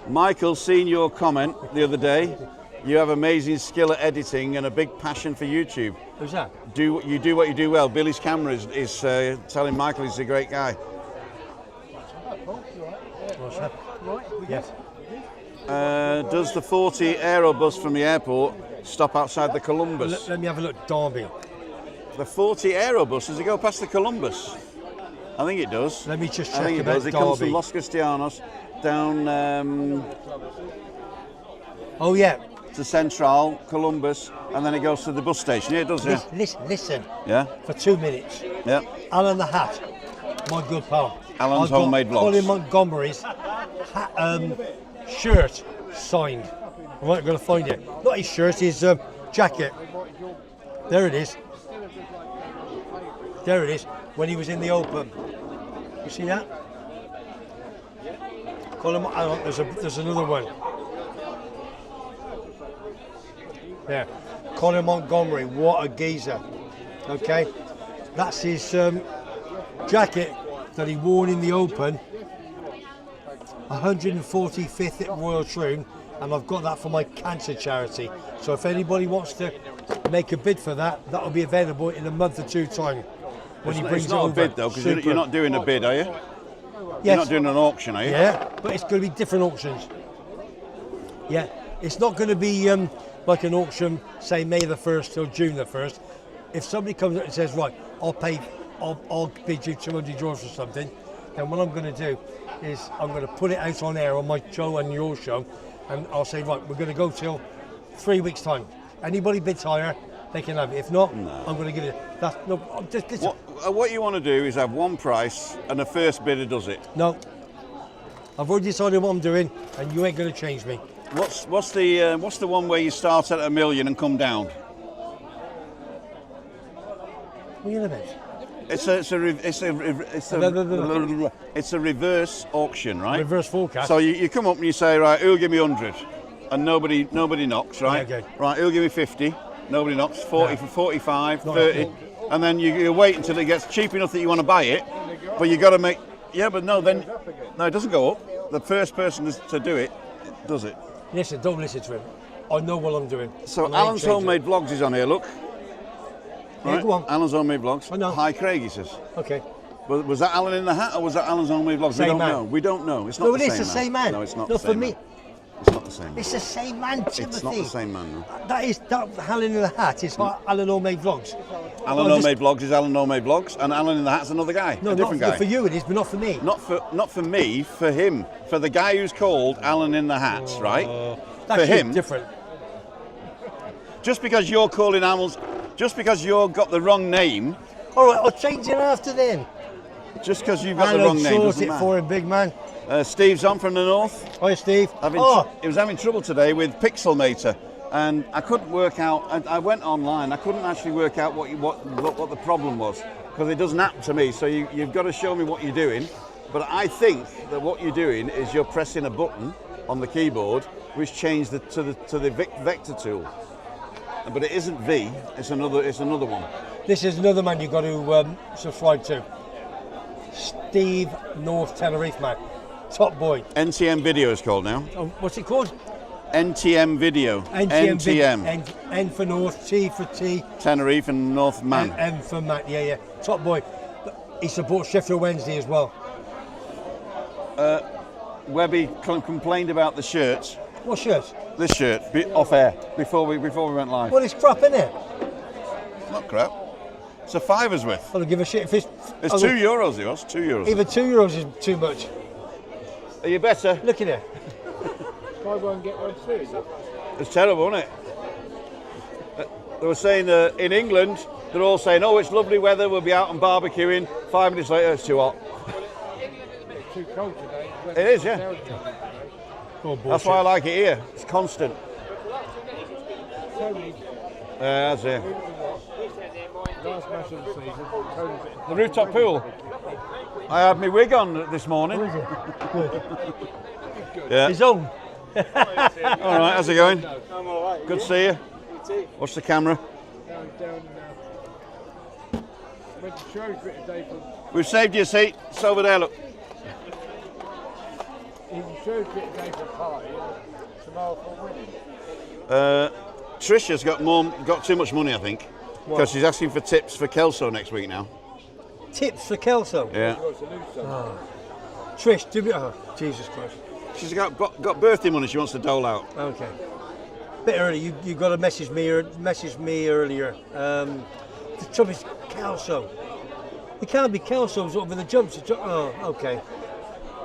Michael, seen your comment the other day. You have amazing skill at editing and a big passion for YouTube. Who's that? You do what you do well. Billy's camera is telling Michael he's a great guy. Yes. Does the 40 Aerobus from the airport stop outside the Columbus? Let me have a look. Derby. The 40 Aerobus, does it go past the Columbus? I think it does. Let me just check. I think it does. It comes from Los Cristianos down. Oh yeah. To Central, Columbus, and then it goes to the bus station. Yeah, it does, yeah. Listen. Yeah? For 2 minutes. Yeah. Alan the Hat, my good pal. Alan's homemade vlogs. Colin Montgomery's shirt signed. I'm not going to find it. Not his shirt, his jacket. There it is. There it is. When he was in the Open. You see that? Colin, there's another one. Yeah, Colin Montgomery, what a geezer. Okay, that's his jacket that he wore in the Open. 145th at Royal Troon, and I've got that for my cancer charity. So if anybody wants to make a bid for that, that'll be available in a month or 2 time. When he brings it's not it over. A bid though, because you're not doing a bid, are you? Yes. You're not doing an auction, are you? Yeah, but it's going to be different auctions. Yeah, it's not going to be like an auction, say May the 1st till June the 1st. If somebody comes up and says, right, I'll bid you 200 euros for something, then what I'm going to do is I'm going to put it out on air on my show and your show, and I'll say, right, we're going to go till 3 weeks' time. Anybody bids higher, they can have it. If not, I'm going to give it. What you want to do is have one price, and the first bidder does it. No. I've already decided what I'm doing, and you ain't going to change me. What's the one where you start at $1 million and come down? What are you about? It's a reverse auction, right? Reverse forecast. So you come up and you say, right, who'll give me 100? And nobody knocks, right? Yeah, okay. Right, who'll give me 50? Nobody knocks. 40 for 45, Not 30. okay. And then you wait until it gets cheap enough that you want to buy it, but you got to make. Yeah, but no, then no, it doesn't go up. The first person to do it does it. Listen, don't listen to him. I know what I'm doing. So and I ain't Alan's changing. Homemade Vlogs is on here. Look. Yeah, Right? go on. Alan's Homemade Vlogs. I know. Hi, Craig. He says. Okay. But was that Alan in the Hat or was that Alan's Homemade Vlogs? Same we don't man. know. We don't know. It's not No, the it same is the same man. No, it's not No, the for same me. man. It's not the same man. It's the same man, Timothy. It's not the same man, no. That Alan in the Hat is Alan Homemade Vlogs. Alan Homemade Vlogs is Alan Homemade Vlogs, and Alan in the Hat's another guy, No, a different not guy. for you it is, but not for me. Not for me, for him, for the guy who's called Alan in the Hat, right? That's for him, different. just because you're calling animals, just because you've got the wrong name, All right, I'll change it after then. just because you've got I'll the wrong name sort doesn't it matter. for him, big man. Steve's on from the north. Hi, Steve. He was having trouble today with Pixelmator, and I couldn't work out. I went online. I couldn't actually work out what the problem was because it doesn't happen to me. So you've got to show me what you're doing. But I think that what you're doing is you're pressing a button on the keyboard, which changed to the vector tool. But it isn't V. It's another one. This is another man you've got to subscribe to. Steve North Tenerife, man. Top boy. NTM Video is called now. Oh, what's it called? NTM Video. NTM. N for North, T for T. Tenerife and North Man. And M for Matt, yeah. Top boy. He supports Sheffield Wednesday as well. Webby complained about the shirts. What shirt? This shirt, off air, before we went live. Well, it's crap, isn't it? Not crap. It's a fiver's worth. I don't give a shit if it's... It's €2 it was, €2. Even €2 is too much. Are you better? Look at it. Buy one, get one free. It's terrible, isn't it? They were saying in England, they're all saying, oh, it's lovely weather, we'll be out and barbecuing. 5 minutes later, it's too hot. It's too cold today. It is, yeah. That's why I like it here. It's constant. That's it. Last match of the season. The rooftop pool. I had my wig on this morning. What is it? Good. Yeah. His own. All right, how's it going? I'm all right. Good to see you. Watch the camera. Went to Shrewsbury today for... We've saved you a seat. It's over there, look. In Shrewsbury today for a party. Tomorrow for winning. Tricia's got too much money, I think, because she's asking for tips for Kelso next week now. Tips for Kelso. Yeah. Trish, do me... Oh, Jesus Christ. She's got birthday money she wants to dole out. Okay. Bit early. You got to message me earlier. The trouble is Kelso. It can't be Kelso's over the jumps. Oh, okay.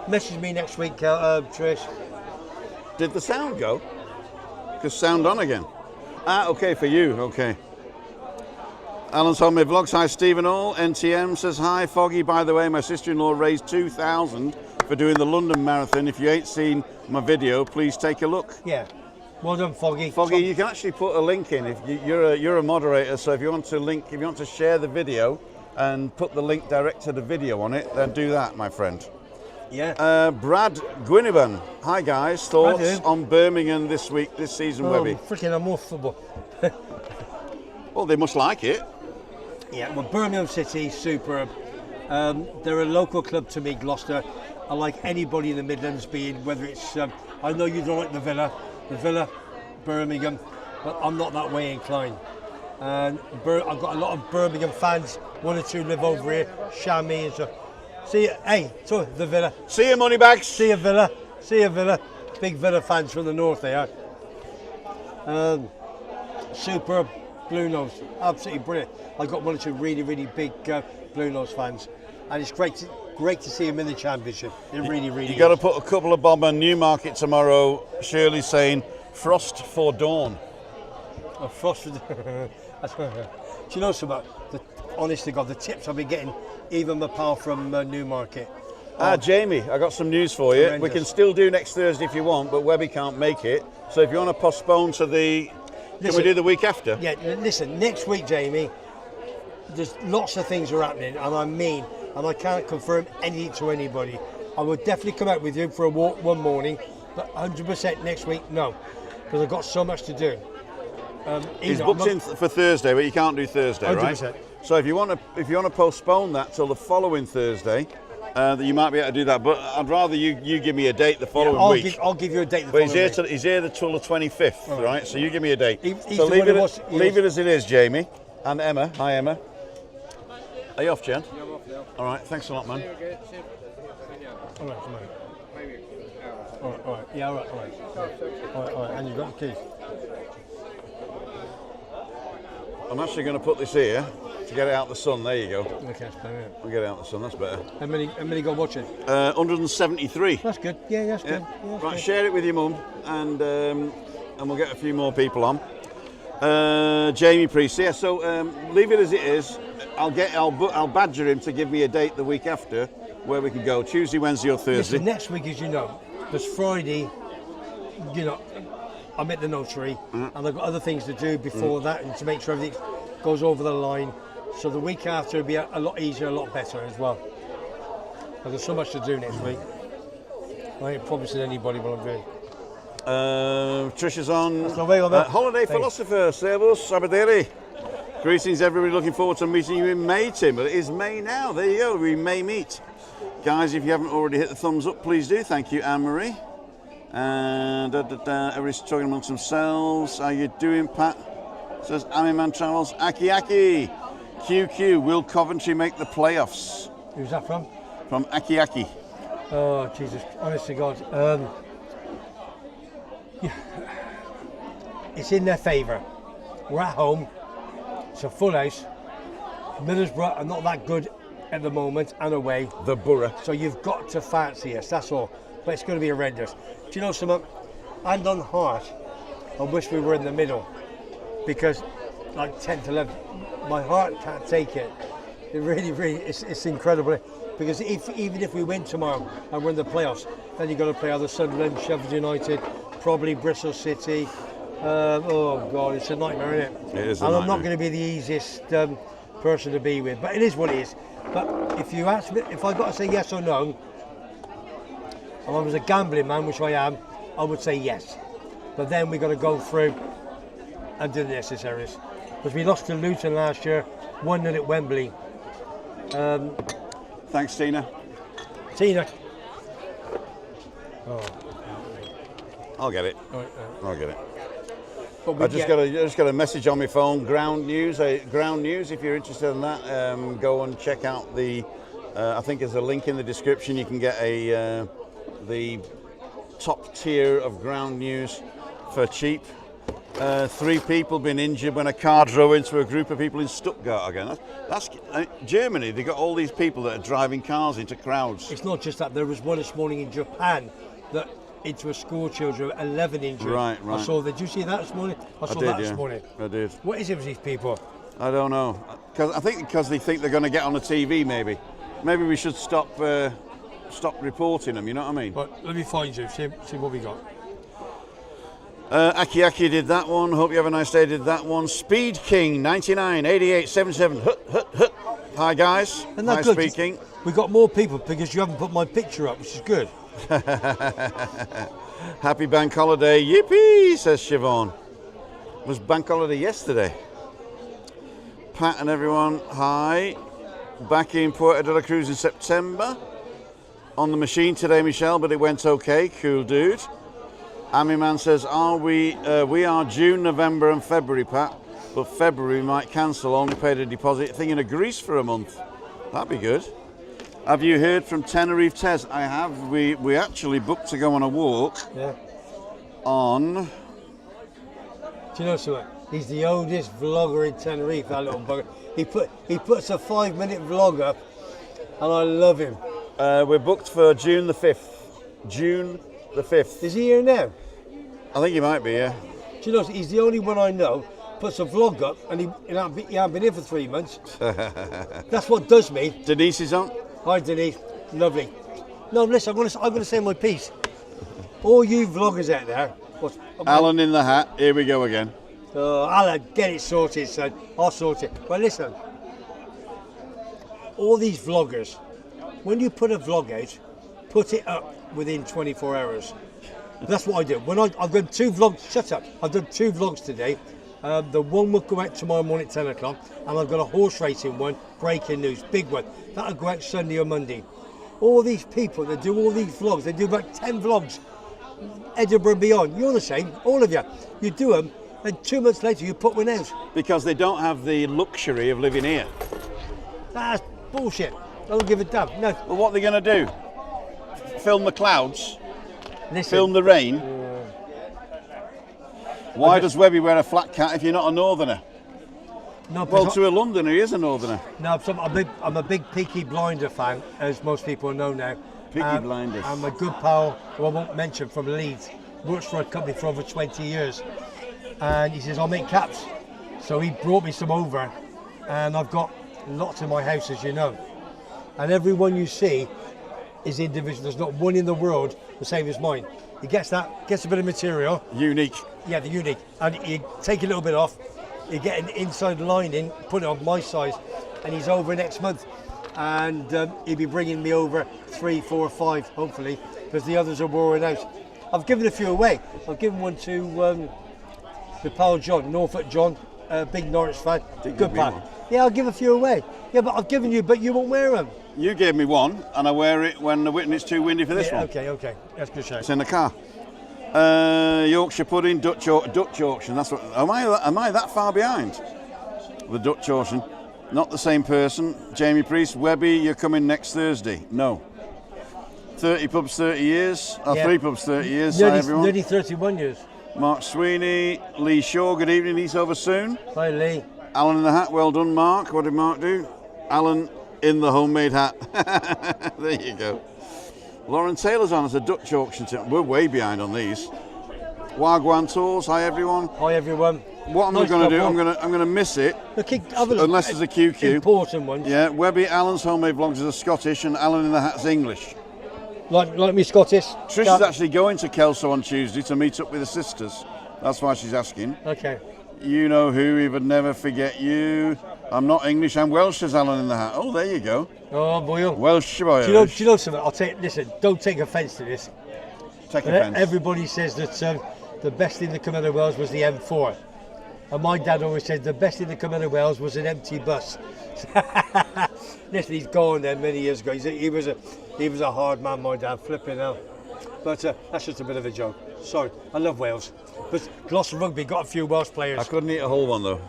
Message me next week, Trish. Did the sound go? Because sound on again. Ah, okay, for you. Okay. Alan's Homemade Vlogs. Hi, Stephen All. NTM says hi. Foggy, by the way, my sister-in-law raised $2,000 for doing the London Marathon. If you ain't seen my video, please take a look. Yeah. Well done, Foggy. Foggy, you can actually put a link in. If you're a moderator, so if you want to share the video and put the link direct to the video on it, then do that, my friend. Yeah. Brad Gwynneban. Hi guys, thoughts on Birmingham this season, Webby? Freaking, I'm off football. Well, they must like it. Yeah, well, Birmingham City, superb. They're a local club to me, Gloucester. I like anybody in the Midlands being, whether it's, I know you don't like the Villa, Birmingham, but I'm not that way inclined. And I've got a lot of Birmingham fans, 1 or 2 live over here, Shammy and stuff. See you, hey, so the Villa. See you, Moneybags. See you, Villa. Big Villa fans from the north, they are. Superb. Blue Nose, absolutely brilliant. I got 1 or 2 really, really big Blue Nose fans, and it's great to see them in the championship. They're really. You got to put a couple of bob on Newmarket tomorrow. Shirley's saying frost for dawn. A frost. Do you know something? Honest to God, the tips I've been getting, even my pal from Newmarket, Jamie, I got some news for you. Horrendous. We can still do next Thursday if you want, but Webby can't make it. So if you want to postpone to the... Can we do the week after? Yeah, listen, next week, Jamie, there's lots of things are happening, and I can't confirm anything to anybody. I will definitely come out with you for a walk one morning, but 100% next week, no, because I've got so much to do. He's booked in for Thursday, but you can't do Thursday, 100%. right? So if you want to postpone that till the following Thursday, you might be able to do that. But I'd rather you give me a date the following week. I'll give you a date the But following week. he's here till the 25th, right? So you give me a date. He's So the leave one it, who leave it as it is, Jamie. And Emma. Hi, Emma. Are you off, Jen? I'm off now. All right, thanks a lot, man. All right, come on. Maybe an hour. All right. Yeah, all right. And you've got the keys. I'm actually going to put this here to get it out the sun. There you go. Okay, that's better. We'll get it out the sun. That's better. How many got watching? 173. That's good. Yeah, that's good. Yeah. Yeah, that's Right, good. share it with your mum, and we'll get a few more people on. Jamie Priest. Yeah. So leave it as it is. I'll badger him to give me a date the week after where we can go. Tuesday, Wednesday, or Thursday. Listen, next week, as you know, there's Friday. You know, I'm at the notary, and I've got other things to do before that, and to make sure everything goes over the line. So the week after will be a lot easier, a lot better as well. But there's so much to do next week. I ain't promising anybody what I'm doing. Tricia's on. no way on that. Holiday philosopher, Servus, Abaderi. Greetings, everybody. Looking forward to meeting you in May, Tim. But it is May now. There you go. We may meet. Guys, if you haven't already hit the thumbs up, please do. Thank you, Anne-Marie. And everybody's talking amongst themselves. How you doing, Pat? Says Man Travels. Aki Aki. QQ. Will Coventry make the playoffs? Who's that from? From Aki Aki. Oh, Jesus. Honest to God. It's in their favour. We're at home. It's a full house. Middlesbrough are not that good at the moment and away. The Borough. So you've got to fancy us, that's all. But it's going to be horrendous. Do you know something? Hand on heart, I wish we were in the middle. Because, like 10th, 11th, my heart can't take it. It really, it's incredible. Because even if we win tomorrow and we're in the playoffs, then you've got to play either Sunderland, Sheffield United, probably Bristol City. Oh God, it's a nightmare, isn't it? It is a and I'm nightmare. not going to be the easiest person to be with, but it is what it is. But if you ask me, if I got to say yes or no, and I was a gambling man, which I am, I would say yes. But then we got to go through and do the necessaries. Because we lost to Luton last year, 1-0 at Wembley. Thanks, Tina. Tina. I'll get it. Right, I'll get it. but we I just got a message on my phone. Ground news. Ground news. If you're interested in that, go and check out the. I think there's a link in the description. You can get the top tier of ground news for cheap. 3 people been injured when a car drove into a group of people in Stuttgart again. That's Germany. They got all these people that are driving cars into crowds. It's not just that. There was one this morning in Japan that into a school children, 11 injured. Right. I saw that. Did you see that this morning? I saw that this morning. I did. What is it with these people? I don't know. I think because they think they're going to get on the TV. Maybe we should stop reporting them. You know what I mean? But let me find you. See what we got. Aki Aki did that one. Hope you have a nice day. Did that one. Speed King 99 88 77. Hut. Hi guys. Isn't that Hi good? Speed King. We got more people because you haven't put my picture up, which is good. Happy bank holiday. Yippee, says Siobhan. It was bank holiday yesterday. Pat and everyone, hi. Back in Puerto de la Cruz in September. On the machine today, Michelle, but it went okay. Cool dude. Amy Man says, we are June, November and February, Pat, but February might cancel, only paid a deposit, thinking of Greece for a month. That'd be good. Have you heard from Tenerife, Tez? I have. We actually booked to go on a walk on... Do you know something? He's the oldest vlogger in Tenerife, that little bugger. He puts a 5-minute vlog up, and I love him. We're booked for June the 5th. June the 5th. Is he here now? I think he might be, yeah. Do you know, he's the only one I know puts a vlog up, and he hasn't been here for 3 months. That's what does me. Denise is on. Hi Denise, lovely. No, listen, I'm gonna say my piece. All you vloggers out there. Alan in the hat. Here we go again. Oh, Alan, get it sorted, son. I'll sort it. Well, listen. All these vloggers, when you put a vlog out, put it up within 24 hours. That's what I do. When I've done 2 vlogs. Shut up. I've done 2 vlogs today. The one will go out tomorrow morning at 10 o'clock, and I've got a horse racing one, breaking news, big one. That'll go out Sunday or Monday. All these people that do all these vlogs, they do about 10 vlogs, Edinburgh and beyond. You're the same, all of you. You do them, and 2 months later you put one out. Because they don't have the luxury of living here. That's bullshit. I don't give a damn. No. Well, what are they going to do? Film the clouds? Listen. Film the rain? Why does Webby wear a flat cap if you're not a northerner? No, Well, to a Londoner, he is a northerner. No, I'm a big Pey Blinders fan, as most people know now. Pey Blinders. I'm a good pal, who I won't mention, from Leeds, works for a company for over 20 years. And he says, I'll make caps. So he brought me some over, and I've got lots in my house, as you know. And every one you see is individual. There's not one in the world the same as mine. He gets a bit of material. Unique. Yeah, the unique. And you take a little bit off, you get an inside lining, put it on my size, and he's over next month. And he'll be bringing me over 3, 4, 5, hopefully, because the others are wearing out. I've given a few away. I've given one to the pal John, Norfolk John, big Norwich fan, good pal. Yeah, I'll give a few away. Yeah, but I've given you, but you won't wear them. You gave me one, and I wear it when it's too windy for this one. Okay, that's a good show. It's in the car. Yorkshire pudding, Dutch auction. That's what. Am I that far behind? The Dutch auction. Not the same person. Jamie Priest, Webby, you're coming next Thursday. No. 30 pubs, 30 years. Yeah. 3 pubs, 30 years. Hi everyone. Nearly 31 years. Mark Sweeney, Lee Shaw. Good evening. He's over soon. Hi Lee. Alan in the hat. Well done, Mark. What did Mark do? Alan in the homemade hat. There you go. Lauren Taylor's on as a Dutch auction team. We're way behind on these. Wagwan Tours. Hi everyone. Hi everyone. What am I going to do? I'm going to miss it. Have a look. Unless there's a QQ. Important one. Yeah. Webby, Alan's homemade vlogs is Scottish, and Alan in the hat's English. Like me Scottish. Tricia's actually going to Kelso on Tuesday to meet up with the sisters. That's why she's asking. Okay. You know who, he would never forget you. I'm not English, I'm Welsh, says Alan in the hat. Oh, there you go. Oh, boy. Welsh boy. Do you know something? Listen, don't take offence to this. Take offence. Everybody says that the best thing that came out of Wales was the M4. And my dad always said the best thing that came out of Wales was an empty bus. Listen, he's gone there many years ago. He was a hard man, my dad, flipping out. But that's just a bit of a joke. Sorry, I love Wales. But Gloucester Rugby got a few Welsh players. I couldn't eat a whole one though.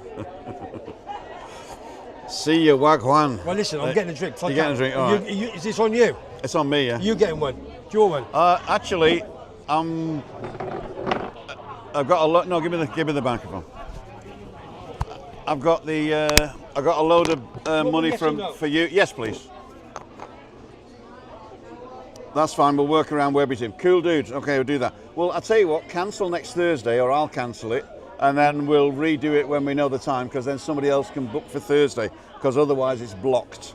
See you, Wagwan. Well, listen, I'm getting a drink. You're getting a drink, all right. Is this on you? It's on me, yeah. You getting one? Do you want one? Actually, I've got a lot. No, give me the microphone. I've got I got a load of money for you. Yes, please. That's fine. We'll work around Webby team. Cool dudes. Okay, we'll do that. Well, I'll tell you what. Cancel next Thursday, or I'll cancel it, and then we'll redo it when we know the time. Because then somebody else can book for Thursday. Because otherwise it's blocked.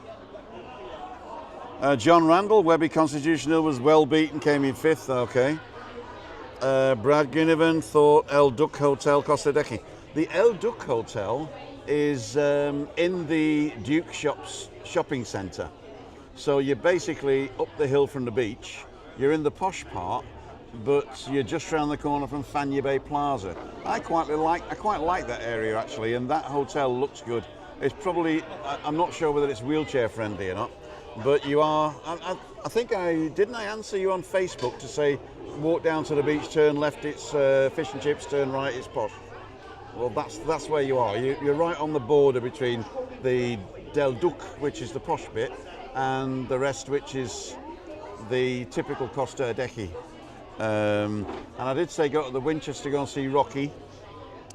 John Randall, Webby Constitutional was well beaten, came in 5th. Okay. Brad Ginnivan thought El Duc Hotel, Costa Adeje. The El Duc Hotel is in the Duke shopping centre. So you're basically up the hill from the beach. You're in the posh part, but you're just round the corner from Fanya Bay Plaza. I quite like that area actually, and that hotel looks good. It's probably, I'm not sure whether it's wheelchair friendly or not, but you are. I think didn't I answer you on Facebook to say walk down to the beach, turn left, it's fish and chips, turn right, it's posh. Well, that's where you are. You're right on the border between the Del Duc, which is the posh bit, and the rest, which is the typical Costa Adeje. And I did say go to the Winchester, go and see Rocky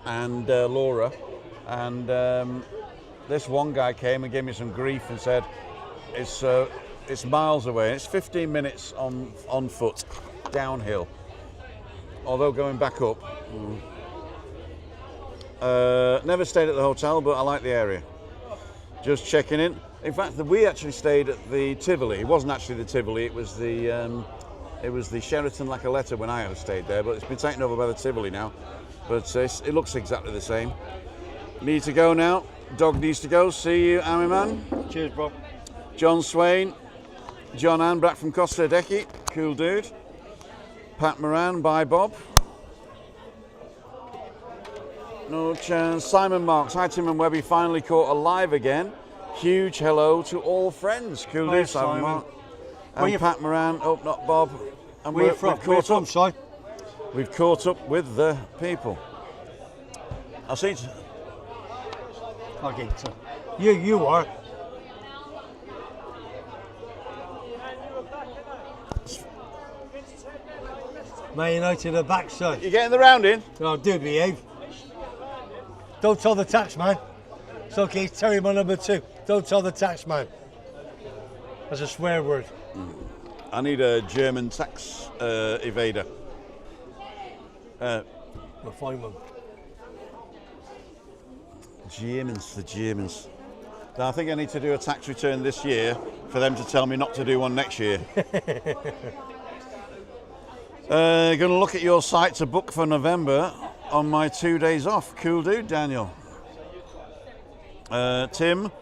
and Laura. And this one guy came and gave me some grief and said it's miles away. It's 15 minutes on foot downhill. Although going back up. Never stayed at the hotel, but I like the area. Just checking in. In fact, we actually stayed at the Tivoli. It wasn't actually the Tivoli. It was the Sheraton La Coletta when I had stayed there. But it's been taken over by the Tivoli now. But it looks exactly the same. Need to go now. Dog needs to go. See you, Army Man. Cheers, bro. John Swain. John Ann back from Costa Adeje. Cool dude. Pat Moran. Bye, Bob. No chance. Simon Marks. Hi, Tim and Webby. Finally caught alive again. Huge hello to all friends. Cool dude, Simon Marks. And Pat Moran. Oh, not Bob. And Where you from? We've caught up with the people. I'll see you. Okay, so you are. Man United are back, son. You getting the round in? Oh, do behave. Don't tell the tax man. It's okay, it's Terry, my number 2. Don't tell the tax man. That's a swear word. I need a German tax evader. We'll find one. The Germans. Now, I think I need to do a tax return this year for them to tell me not to do one next year. Going to look at your site to book for November on my 2 days off. Cool dude, Daniel. Tim,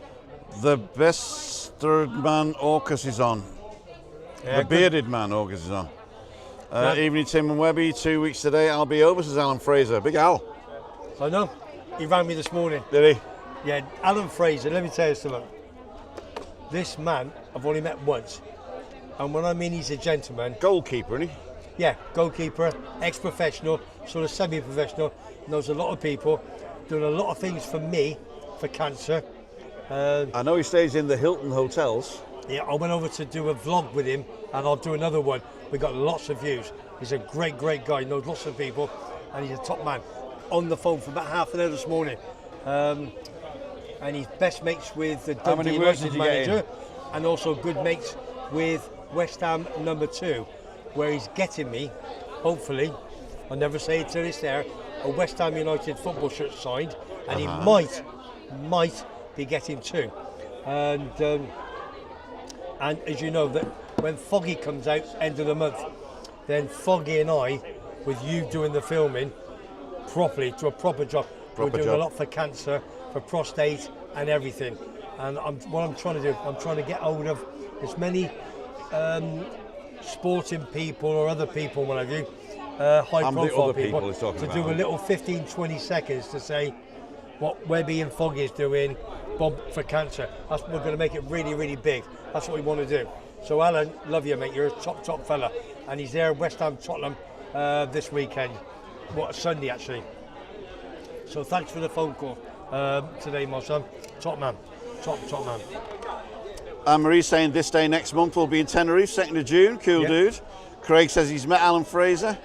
the best man Orcus is on. Yeah, the bearded man Orcus is on. Evening, Tim and Webby. 2 weeks today. I'll be over, says Alan Fraser. Big Al. I know. He rang me this morning. Did he? Yeah, Alan Fraser, let me tell you something. This man, I've only met once. And when I mean he's a gentleman. Goalkeeper, isn't he? Yeah, goalkeeper, ex-professional, sort of semi-professional, knows a lot of people, doing a lot of things for me, for cancer. I know he stays in the Hilton hotels. Yeah, I went over to do a vlog with him, and I'll do another one. We got lots of views. He's a great, great guy, knows lots of people, and he's a top man. On the phone for about half an hour this morning. And he's best mates with the Dundee United manager, and also good mates with West Ham number 2, where he's getting me, hopefully, I'll never say it till it's there, a West Ham United football shirt signed, and he might be getting 2. And as you know, that when Foggy comes out end of the month, then Foggy and I, with you doing the filming properly, to a proper job, we're doing a lot for cancer, for prostate and everything. And what I'm trying to do, I'm trying to get hold of as many sporting people or other people, what have you, high profile people, to do a little 15-20 seconds to say what Webby and Foggy is doing, Bob for cancer. We're going to make it really, really big. That's what we want to do. So Alan, love you, mate. You're a top fella. And he's there, West Ham, Tottenham, this weekend. Sunday, actually. So thanks for the phone call today, my son. Top man. Top man. Anne-Marie saying this day next month we'll be in Tenerife, 2nd of June. Cool dude. Craig says he's met Alan Fraser.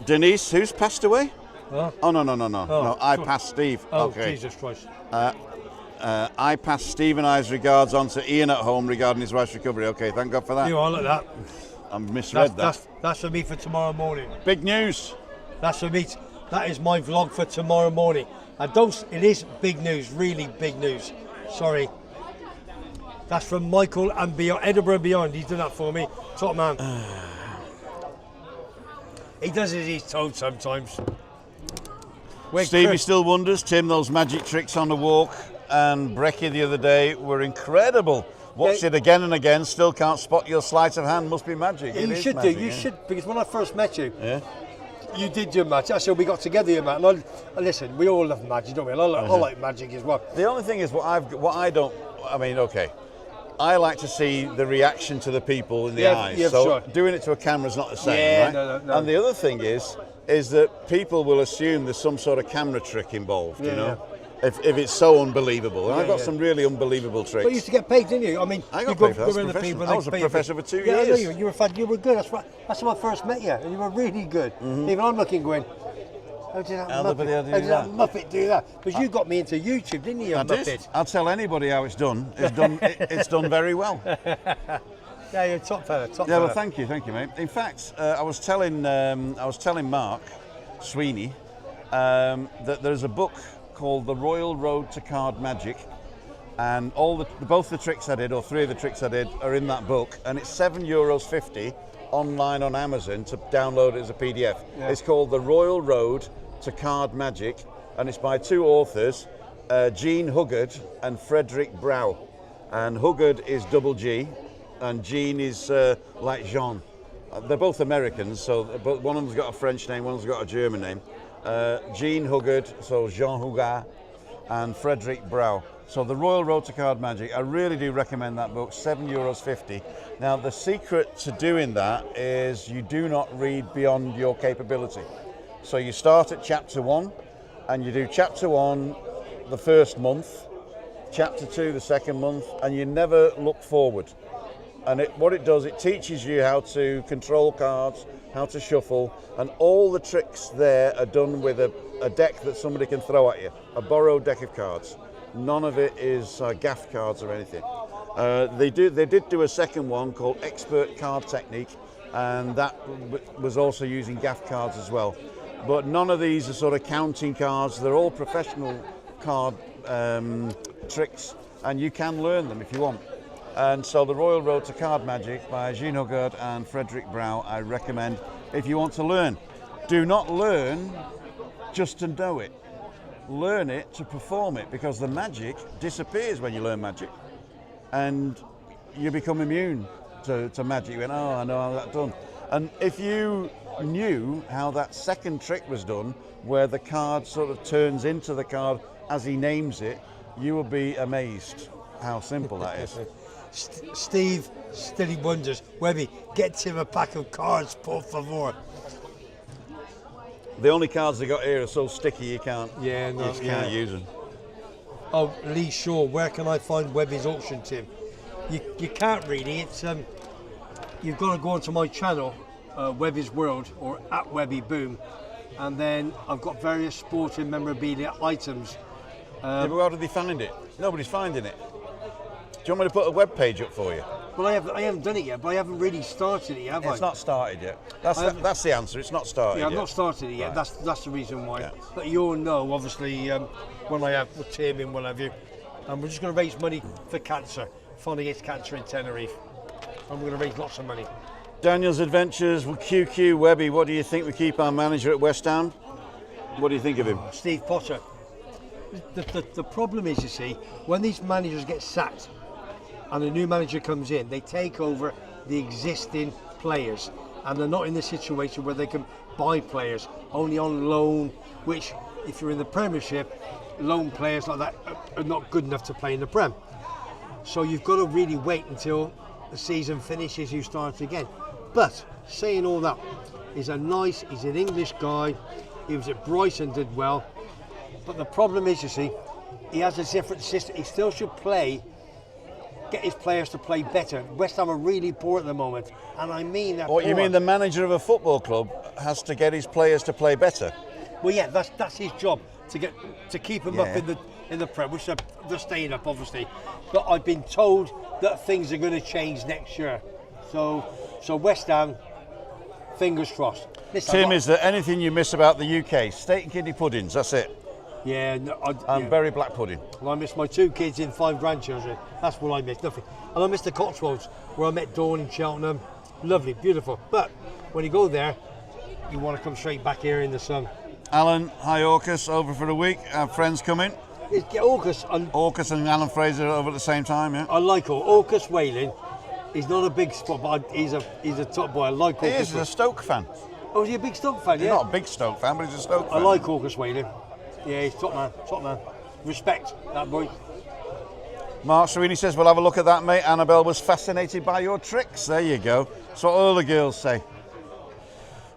Denise, who's passed away? Huh? Oh, no, I passed Steve. Oh, okay. Jesus Christ. I passed Steve and I's regards on to Ian at home regarding his wife's recovery. Okay, thank God for that. You all like that. I misread that. That's for me for tomorrow morning. Big news. That's for me. That is my vlog for tomorrow morning. It is big news, really big news. Sorry. That's from Michael and beyond, Edinburgh and beyond. He's done that for me. Top man. He does as he's told sometimes. Stevie still wonders, Tim, those magic tricks on the walk and Brecky the other day were incredible. Watched it again and again, still can't spot your sleight of hand, must be magic. Yeah, you should do, you should, because when I first met you, you did do magic. That's how we got together, you man. And listen, we all love magic, don't we? And I like magic as well. The only thing is, I like to see the reaction to the people in the eyes. Yeah, so sure. Doing it to a camera is not the same, right? No. And the other thing is that people will assume there's some sort of camera trick involved, you know? If it's so unbelievable. And I've got some really unbelievable tricks. But you used to get paid, didn't you? I mean, I got paid for that. I was a professor for 2 years. Yeah, you were good. That's when I first met you. And you were really good. Mm-hmm. Even I'm looking going, how did that Muppet do that? Because you got me into YouTube, didn't you, Muppet? Did. I'll tell anybody how it's done. It's done very well. Yeah, you're a top fella. Yeah, well, thank you, mate. In fact, I was telling Mark Sweeney that there's a book called The Royal Road to Card Magic, and both the tricks I did, or 3 of the tricks I did, are in that book, and it's €7.50 online on Amazon to download it as a PDF. Yeah. It's called The Royal Road to Card Magic, and it's by 2 authors, Jean Huggard and Frederick Brow. And Huggard is double G, and Jean is like Jean. They're both Americans, but one of them's got a French name, one of them's got a German name. Jean Huggard, so Jean Huggard, and Frederick Brow. So The Royal Road to Card Magic, I really do recommend that book, €7.50. Now the secret to doing that is you do not read beyond your capability. So you start at chapter 1, and you do chapter 1 the first month, chapter 2 the second month, and you never look forward. And what it does, it teaches you how to control cards, how to shuffle, and all the tricks there are done with a deck that somebody can throw at you, a borrowed deck of cards. None of it is gaff cards or anything. They did do a second one called Expert Card Technique, and that was also using gaff cards as well. But none of these are sort of counting cards. They're all professional card tricks, and you can learn them if you want. And so The Royal Road to Card Magic by Jean Huggard and Frederick Brow, I recommend if you want to learn. Do not learn just to know it. Learn it to perform it, because the magic disappears when you learn magic, and you become immune to magic. You went, oh, I know how that's done. And if you knew how that second trick was done, where the card sort of turns into the card as he names it, you will be amazed how simple that is. Steve, Steady Wonders, Webby, get him a pack of cards, por favor. The only cards they got here are so sticky you can't use them. Oh, Lee Shaw, where can I find Webby's auction, Tim? You can't really. It's you've got to go onto my channel, Webby's World, or at Webby Boom, and then I've got various sporting memorabilia items. But how did they find it? Nobody's finding it. Do you want me to put a web page up for you? Well, I haven't done it yet, but I haven't really started it yet, have I? It's not started yet. That's the answer. It's not started yet. I've not started it yet. Right. That's the reason why. Yeah. But you'll know, obviously, when I have with Tim and what have you. And we're just going to raise money for cancer, fighting against cancer in Tenerife. And we're going to raise lots of money. Daniel's Adventures with QQ Webby. What do you think we keep our manager at West Ham? What do you think of him? Steve Potter. The problem is, you see, when these managers get sacked and a new manager comes in, they take over the existing players, and they're not in the situation where they can buy players, only on loan, which, if you're in the Premiership, loan players like that are not good enough to play in the Prem. So you've got to really wait until the season finishes, you start again. But saying all that, he's an English guy. He was at Brighton, did well. But the problem is, you see, he has a different system. He still should get his players to play better. West Ham are really poor at the moment, and I mean that. What, you mean the manager of a football club has to get his players to play better? Well, yeah, that's his job, to keep them up in the Prem, which they're staying up, obviously. But I've been told that things are going to change next year. So West Ham, fingers crossed. Listen, Tim, is there anything you miss about the UK? Steak and kidney puddings, that's it. Yeah, and berry black pudding. Well, I miss my 2 kids and 5 grandchildren. That's what I miss, nothing. And I miss the Cotswolds, where I met Dawn in Cheltenham. Lovely, beautiful. But when you go there, you want to come straight back here in the sun. Alan, hi Orcus, over for a week. Our friends coming. Orcus and Alan Fraser over at the same time, yeah? I like Orcus Whaling. He's not a big spot, but he's a top boy. I like Orcus. He is a Stoke fan. Oh, is he a big Stoke fan? He's not a big Stoke fan, but he's a Stoke fan. I like Orcus Whaling. Yeah, he's top man. Respect that boy. Mark Sweeney says, we'll have a look at that, mate. Annabelle was fascinated by your tricks. There you go. That's what all the girls say.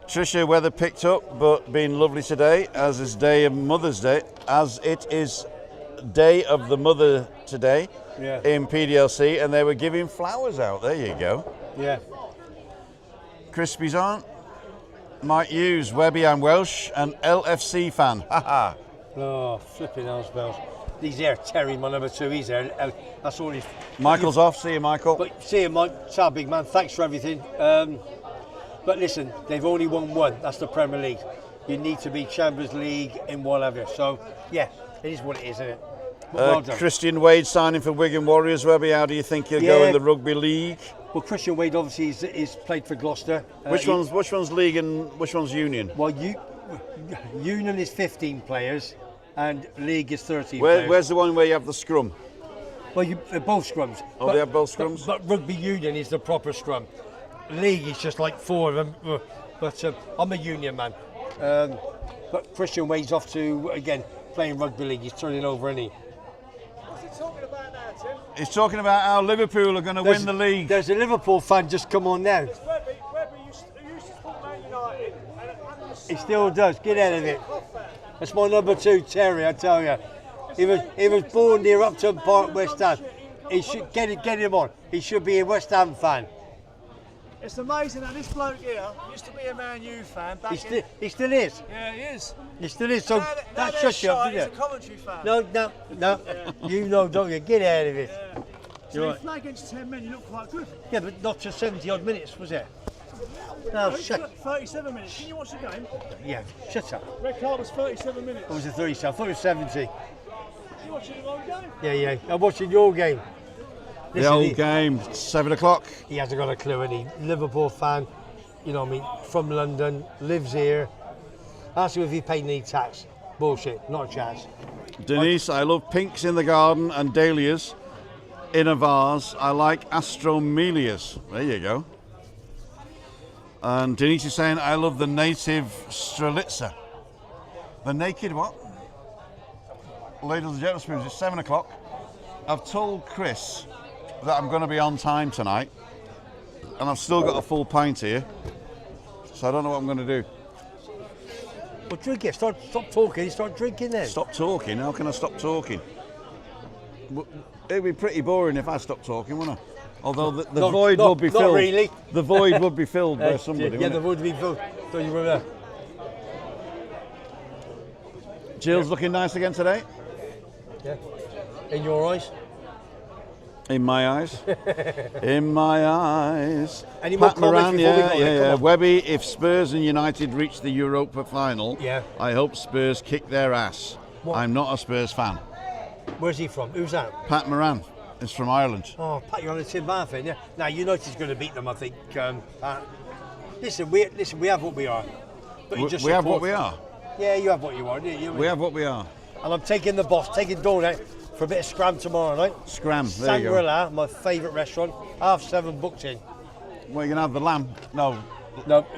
Tricia, weather picked up, but been lovely today, as is day of Mother's Day, as it is Day of the Mother today in PDLC, and they were giving flowers out. There you go. Yeah. Crispies aren't. Mike Hughes, Webby and Welsh, and LFC fan. Haha. Oh, flipping hell's bells. He's there, Terry, my number 2, he's there. That's all he's... Michael's off, see you, Michael. But see you, Mike. Ciao, big man. Thanks for everything. But listen, they've only won 1. That's the Premier League. You need to be Champions League in whatever. So, yeah, it is what it is, isn't it? Well done. Christian Wade signing for Wigan Warriors. Webby, how do you think he'll go in the rugby league? Well, Christian Wade obviously is played for Gloucester. Which one's league and which one's union? Well, union is 15 players, and league is 13 players. Where's the one where you have the scrum? Well, both scrums. Oh, they have both scrums? But rugby union is the proper scrum. League is just like 4 of them. But I'm a union man. But Christian Wade's off to, again, playing rugby league. He's turning over, isn't he? What's he talking about now, Tim? He's talking about how Liverpool are going to win the league. There's a Liverpool fan just come on now. Webby used to support Man United. He still does. Get out of it. That's my number 2, Terry, I tell you. He was born near Upton Park, West Ham. He should get him on. He should be a West Ham fan. It's amazing that this bloke here used to be a Man U fan. He still is. Yeah, he is. He still is. So that shuts you up, He's a doesn't it? Coventry fan. No. You know, don't you? Get out of it. Yeah. You're So right. he played against 10 men, you look quite good. Yeah, but not to 70 odd minutes, was it? No, shut. 37 minutes. Can you watch the game? Yeah, shut up. Red card was 37 minutes. What was it, 30? I thought it was 70. You watching the wrong game? Yeah. I'm watching your game. The Listen, old game, 7 o'clock. He hasn't got a clue, any Liverpool fan, you know what I mean, from London, lives here. Ask him if he paid any tax. Bullshit, not a chance. Denise, I love pinks in the garden and dahlias in a vase. I like astromelias. There you go. And Denise is saying, I love the native strelitza. The naked what? Ladles and jellyspoons, it's 7 o'clock. I've told Chris that I'm going to be on time tonight, and I've still got a full pint here, so I don't know what I'm going to do. Well, drink it. Stop talking. Start drinking then. Stop talking? How can I stop talking? It'd be pretty boring if I stopped talking, wouldn't it? Although the void would be filled. Not really. The void would be filled by somebody. Yeah, the wouldn't void would be filled. Don't you remember? it? Jill's looking nice again today. Yeah. In your eyes. In my eyes. In my eyes. Any more comments before we go? Yeah. Webby, if Spurs and United reach the Europa final, I hope Spurs kick their ass. What? I'm not a Spurs fan. Where's he from? Who's that? Pat Moran is from Ireland. Oh, Pat, you're on the Tim Bar thing, yeah? Now, United's going to beat them, I think, Pat. Listen, we have what we are. But you just We have what support- we are. Yeah, you have what you are, don't you? We have what we are. And I'm taking the boss, taking Dawn out for a bit of scram tomorrow night. Scram, there you go. Shangri-La, my favourite restaurant, 7:30 booked in. Well, you're going to have the lamb. No,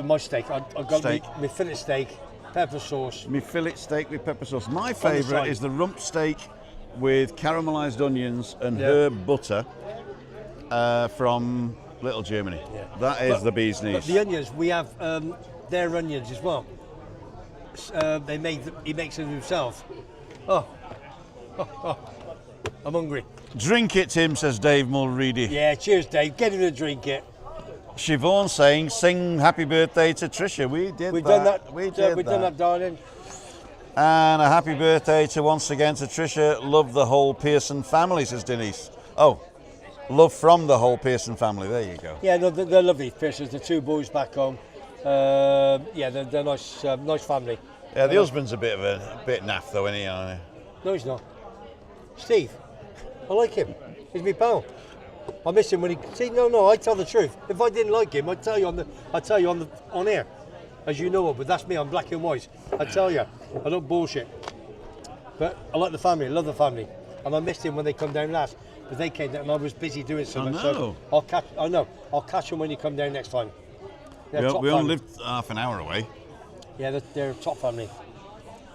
My steak. I've got Steak. my fillet steak, pepper sauce. me fillet steak with pepper sauce. My the favourite side. is the rump steak with caramelised onions and Yeah. herb butter from Little Germany. Yeah. That is the bee's But knees. the onions, we have their onions as well. He makes them himself. Oh. I'm hungry. Drink it, Tim, says Dave Mulready. Yeah, cheers, Dave. Get him to drink it. Siobhan saying, sing happy birthday to Tricia. We did We've that. done that. We did We've done that, darling. And a happy birthday once again to Tricia. Love the whole Pearson family, says Denise. Oh, love from the whole Pearson family. There you go. Yeah, no, they're lovely. Pierces, the 2 boys back home. Yeah, they're nice, nice family. Yeah, the husband's a bit naff though, isn't he? No, he's not. Steve, I like him. He's my pal. I miss him when he. See, no, I tell the truth. If I didn't like him, I'd tell you on air, as you know. But that's me. I'm black and white. I tell you, I don't bullshit. But I like the family. I love the family, and I missed him when they come down last. But they came down, and I was busy doing something. So I'll catch them when you come down next time. We only lived half an hour away. Yeah, they're a top family.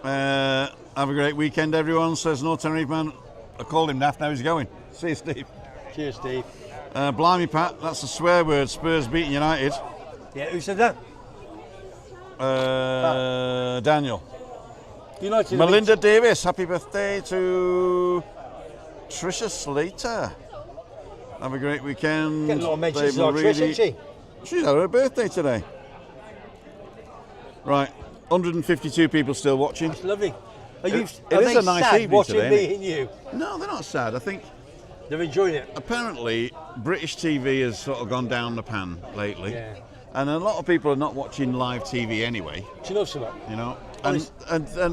Have a great weekend, everyone, says No Tenerife Man. I called him naff, now he's going. See you, Steve. Cheers, Steve. Blimey, Pat, that's a swear word. Spurs beating United. Yeah, who said that? Daniel. United. Melinda Davis, happy birthday to Tricia Slater. Have a great weekend. Getting a lot of mentions Dave on Trish, Mulready. isn't she? She's had her birthday today. Right, 152 people still watching. It's lovely. Are It they is a nice sad evening watching today, me isn't it? and you? No, they're not sad. I think They're enjoying it. apparently British TV has sort of gone down the pan lately. Yeah. And a lot of people are not watching live TV anyway, Do you know something? you know. And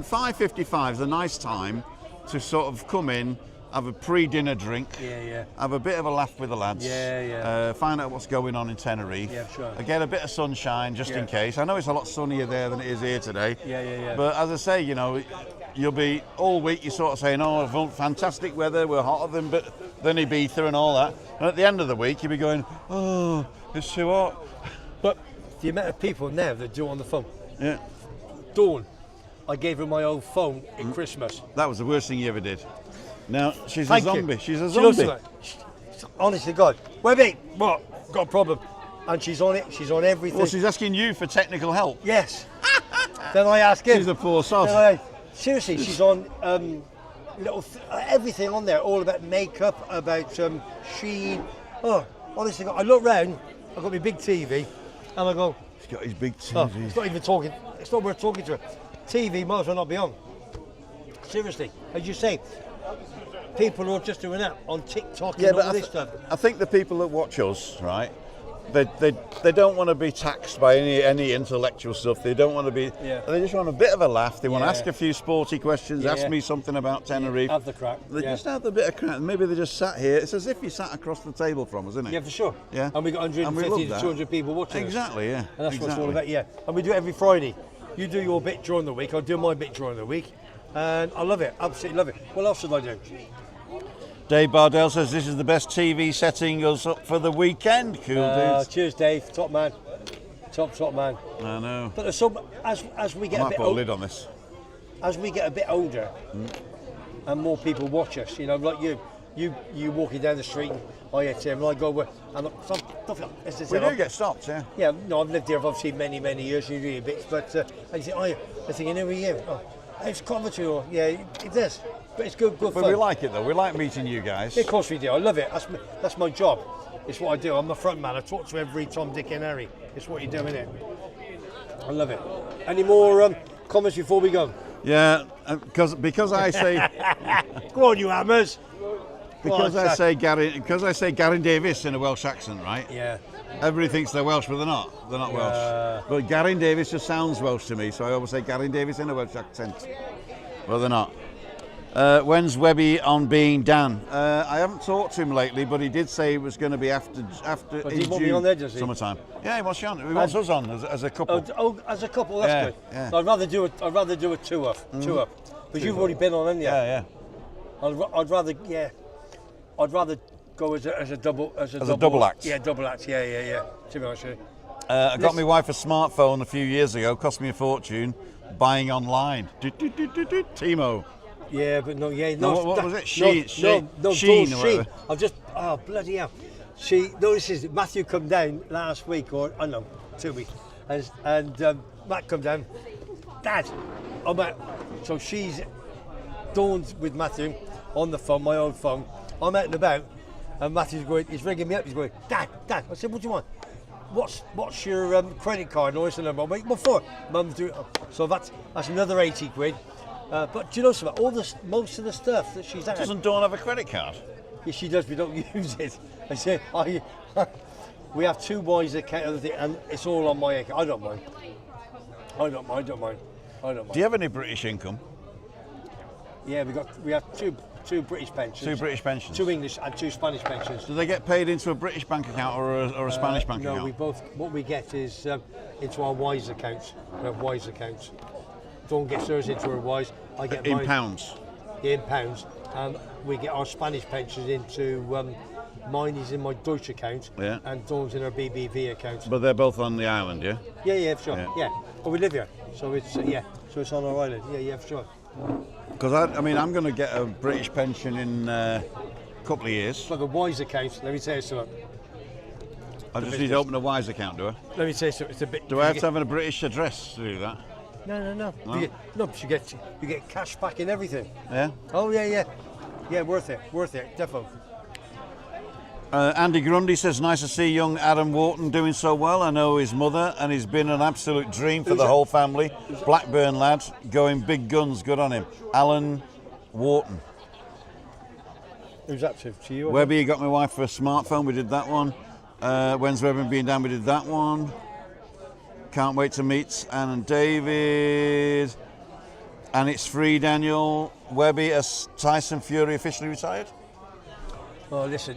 5:55 is a nice time to sort of come in have a pre-dinner drink. Yeah. Have a bit of a laugh with the lads. Yeah. Find out what's going on in Tenerife. Yeah, sure. Get a bit of sunshine just in case. I know it's a lot sunnier there than it is here today. Yeah. But as I say, you know, you'll be all week. You're sort of saying, "Oh, fantastic weather. We're hotter than Ibiza and all that." And at the end of the week, you'll be going, "Oh, it's too hot." But the amount of people now that do it on the phone. Yeah. Dawn, I gave her my old phone at Christmas. That was the worst thing you ever did. Now she's Thank a zombie. you. She's a She knows zombie. something. Honest to God, Webby, what? Got a problem? And she's on it. She's on everything. Well, she's asking you for technical help. Yes. Then I ask him. She's a poor sod. Seriously, she's on everything on there, all about makeup, about sheen. Oh, honestly, I look round. I've got my big TV, and I go. He's got his big TV. Oh, it's not even talking. It's not worth talking to her. TV might as well not be on. Seriously, as you say, people are just doing that on TikTok and all this stuff. I think the people that watch us, right, they don't want to be taxed by any intellectual stuff. They don't want to be. Yeah. They just want a bit of a laugh. They want to ask a few sporty questions. Yeah. Ask me something about Tenerife. Have the crack. They just have a bit of crack. Maybe they just sat here. It's as if you sat across the table from us, isn't it? Yeah, for sure. Yeah. And we got 150 to 200 people watching us. Exactly. Yeah. And that's what it's all about. Yeah. And we do it every Friday. You do your bit during the week. I'll do my bit during the week. And I love it. Absolutely love it. What else should I do? Dave Bardell says this is the best TV setting us up for the weekend. Cool dudes. Cheers, Dave. Top man. Top man. I know. But there's some as we get I a might bit put a lid on this. as we get a bit older, and more people watch us. You know, like you walking down the street. And, oh yeah, Tim. And I go where and some stuff. We do get stopped, yeah. Yeah, no, I've lived here for obviously many years. You do your bits, but I say, oh, yeah, I think who are you? Oh, it's Coventry, or yeah, it is. But it's good But fun. we like it though. We like meeting you guys. Yeah, of course we do. I love it. That's my job. It's what I do. I'm the front man. I talk to every Tom, Dick, and Harry. It's what you do, innit? I love it. Any more comments before we go? Yeah, because I say Go on, you hammers. because I say Gary Davis in a Welsh accent, right? Yeah. Everybody thinks they're Welsh, but they're not. They're not Welsh. But Gary Davis just sounds Welsh to me, so I always say Gary Davis in a Welsh accent. But they're not. When's Webby on being Dan? I haven't talked to him lately, but he did say it was going to be after But in he want June, me on there, does he? summertime. Yeah, he wants you on. He wants us on as a couple. Oh, as a couple, that's Yeah, good. yeah. So I'd rather do a two up. But you've already been on, haven't you? Yeah. I'd rather go as a double double act. Yeah, double act. Yeah. To be honest with you. I got my wife a smartphone a few years ago. Cost me a fortune. Buying online. Timo. Yeah, but no. What was it? Sheen or whatever. I've just bloody hell. This is Matthew come down last week, or I don't know, 2 weeks, and Matt come down. Dad, I'm out. So she's Dawn's with Matthew on the phone, my old phone. I'm out and about, and Matthew's going. He's ringing me up. He's going, Dad. I said, what do you want? What's your credit card? And all this and that. I'm like, what for? Mum's doing. So that's another 80 quid. But do you know something? Most of the stuff that she's at. Doesn't Dawn have a credit card? Yeah, she does. We don't use it. I say, we have 2 boys account, and it's all on my account. I don't mind. Do you have any British income? Yeah, we have two British pensions. 2 British pensions. 2 English and 2 Spanish pensions. Do they get paid into a British bank account or a Spanish bank account? No, we both. What we get is into our Wise accounts. We have Wise accounts. Dawn gets hers into her Wise. I get in mine. pounds. Yeah, in pounds. We get our Spanish pensions into. Mine is in my Deutsche account. Yeah. And Dawn's in her BBV account. But they're both on the island, yeah? Yeah, for sure. Yeah. But we live here, so it's so it's on our island. Yeah, for sure. Because I'm going to get a British pension in a couple of years. It's like a Wise account. Let me tell you something. I just need to open a Wise account, do I? Let me tell you something. It's a bit. Do I have to have a British address to do that? No. But you get cash back in everything. Yeah. Oh yeah. Worth it, definitely. Andy Grundy says, nice to see young Adam Wharton doing so well. I know his mother, and he's been an absolute dream for the whole family. Blackburn lad, going big guns, good on him. Alan Wharton. Who's that to you? Webby got my wife for a smartphone, we did that one. When's Webby being down, we did that one. Can't wait to meet Anne and David. And it's free, Daniel. Webby, as Tyson Fury officially retired? Oh, listen,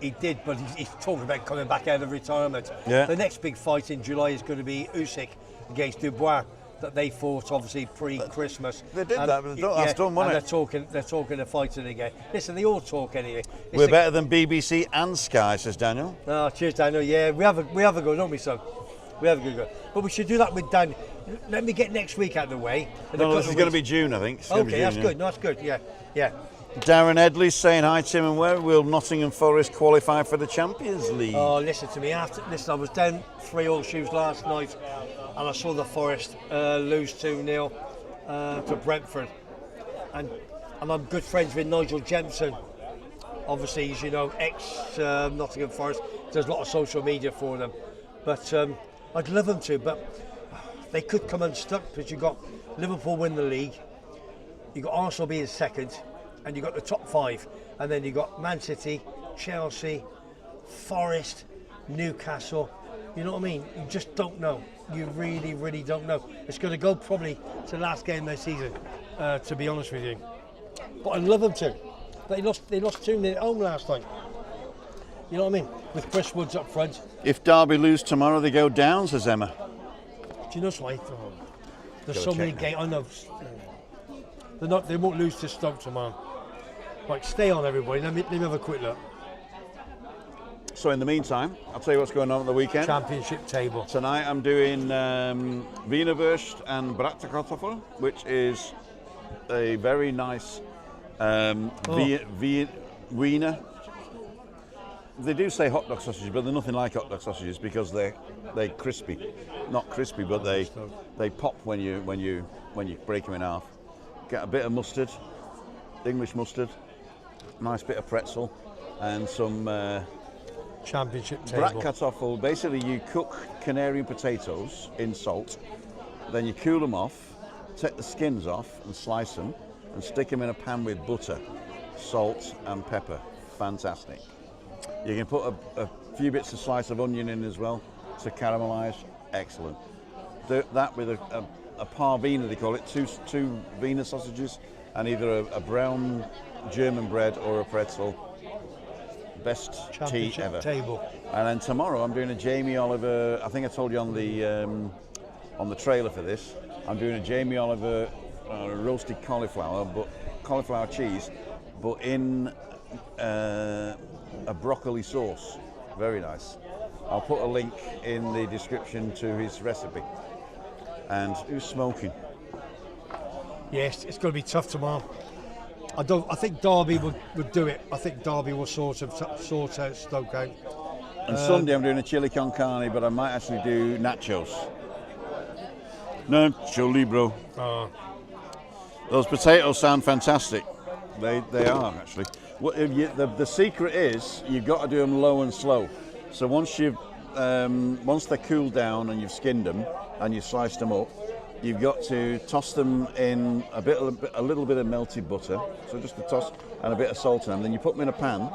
he did, but he's talking about coming back out of retirement. Yeah. The next big fight in July is going to be Usyk against Dubois, that they fought obviously pre-Christmas. They did that, but that's done, wasn't it? They're talking of fighting again. Listen, they all talk anyway. We're better than BBC and Sky, says Daniel. Oh, cheers, Daniel. Yeah, we have a go, don't we, son? We have a good go. But we should do that with Dan. Let me get next week out of the way. No, this is going to be June, I think. Okay, that's good. No, that's good. Yeah. Darren Edley's saying hi, Tim and where will Nottingham Forest qualify for the Champions League? Oh, listen to me. I was down 3-all shoes last night, and I saw the Forest lose 2-0 to Brentford, and I'm good friends with Nigel Jemson. Obviously, he's ex Nottingham Forest. There's a lot of social media for them, but I'd love them to. But they could come unstuck because you've got Liverpool win the league, you've got Arsenal being second, and you've got the top 5, and then you've got Man City, Chelsea, Forest, Newcastle. You know what I mean? You just don't know. You really, really don't know. It's going to go probably to the last game of their season, to be honest with you. But I'd love them to. They lost 2-0 at home last night. You know what I mean? With Chris Woods up front. If Derby lose tomorrow, they go down, says Emma. Do you know what? There's so many games. I know. They won't lose to Stoke tomorrow. Right, stay on, everybody. Let me have a quick look. So in the meantime, I'll tell you what's going on at the weekend. Championship table. Tonight I'm doing Wienerwurst and Bratkartoffel, which is a very nice Wiener. They do say hot dog sausages, but they're nothing like hot dog sausages because they're crispy. Not crispy, but they pop when you break them in half. Get a bit of mustard, English mustard, nice bit of pretzel, and some championship table. Bratkartoffel. Basically, you cook Canarian potatoes in salt, then you cool them off, take the skins off and slice them, and stick them in a pan with butter, salt and pepper. Fantastic. You can put a few bits of slice of onion in as well to caramelise. Excellent. Do that with a par Wiener, they call it, two Wiener sausages, and either a brown German bread or a pretzel. Best tea ever. Table. And then tomorrow I'm doing a Jamie Oliver. I think I told you on the trailer for this. I'm doing a Jamie Oliver roasted cauliflower cheese, but in a broccoli sauce. Very nice. I'll put a link in the description to his recipe. And who's smoking? Yes, it's going to be tough tomorrow. I think Derby would do it. I think Derby will sort out Stoke out. And Sunday I'm doing a chili con carne, but I might actually do nachos. Nacho libro. Those potatoes sound fantastic. They are actually. The secret is you've got to do them low and slow. So once they're cooled down and you've skinned them and you've sliced them up, you've got to toss them in a little bit of melted butter, so just a toss and a bit of salt in them. Then you put them in a pan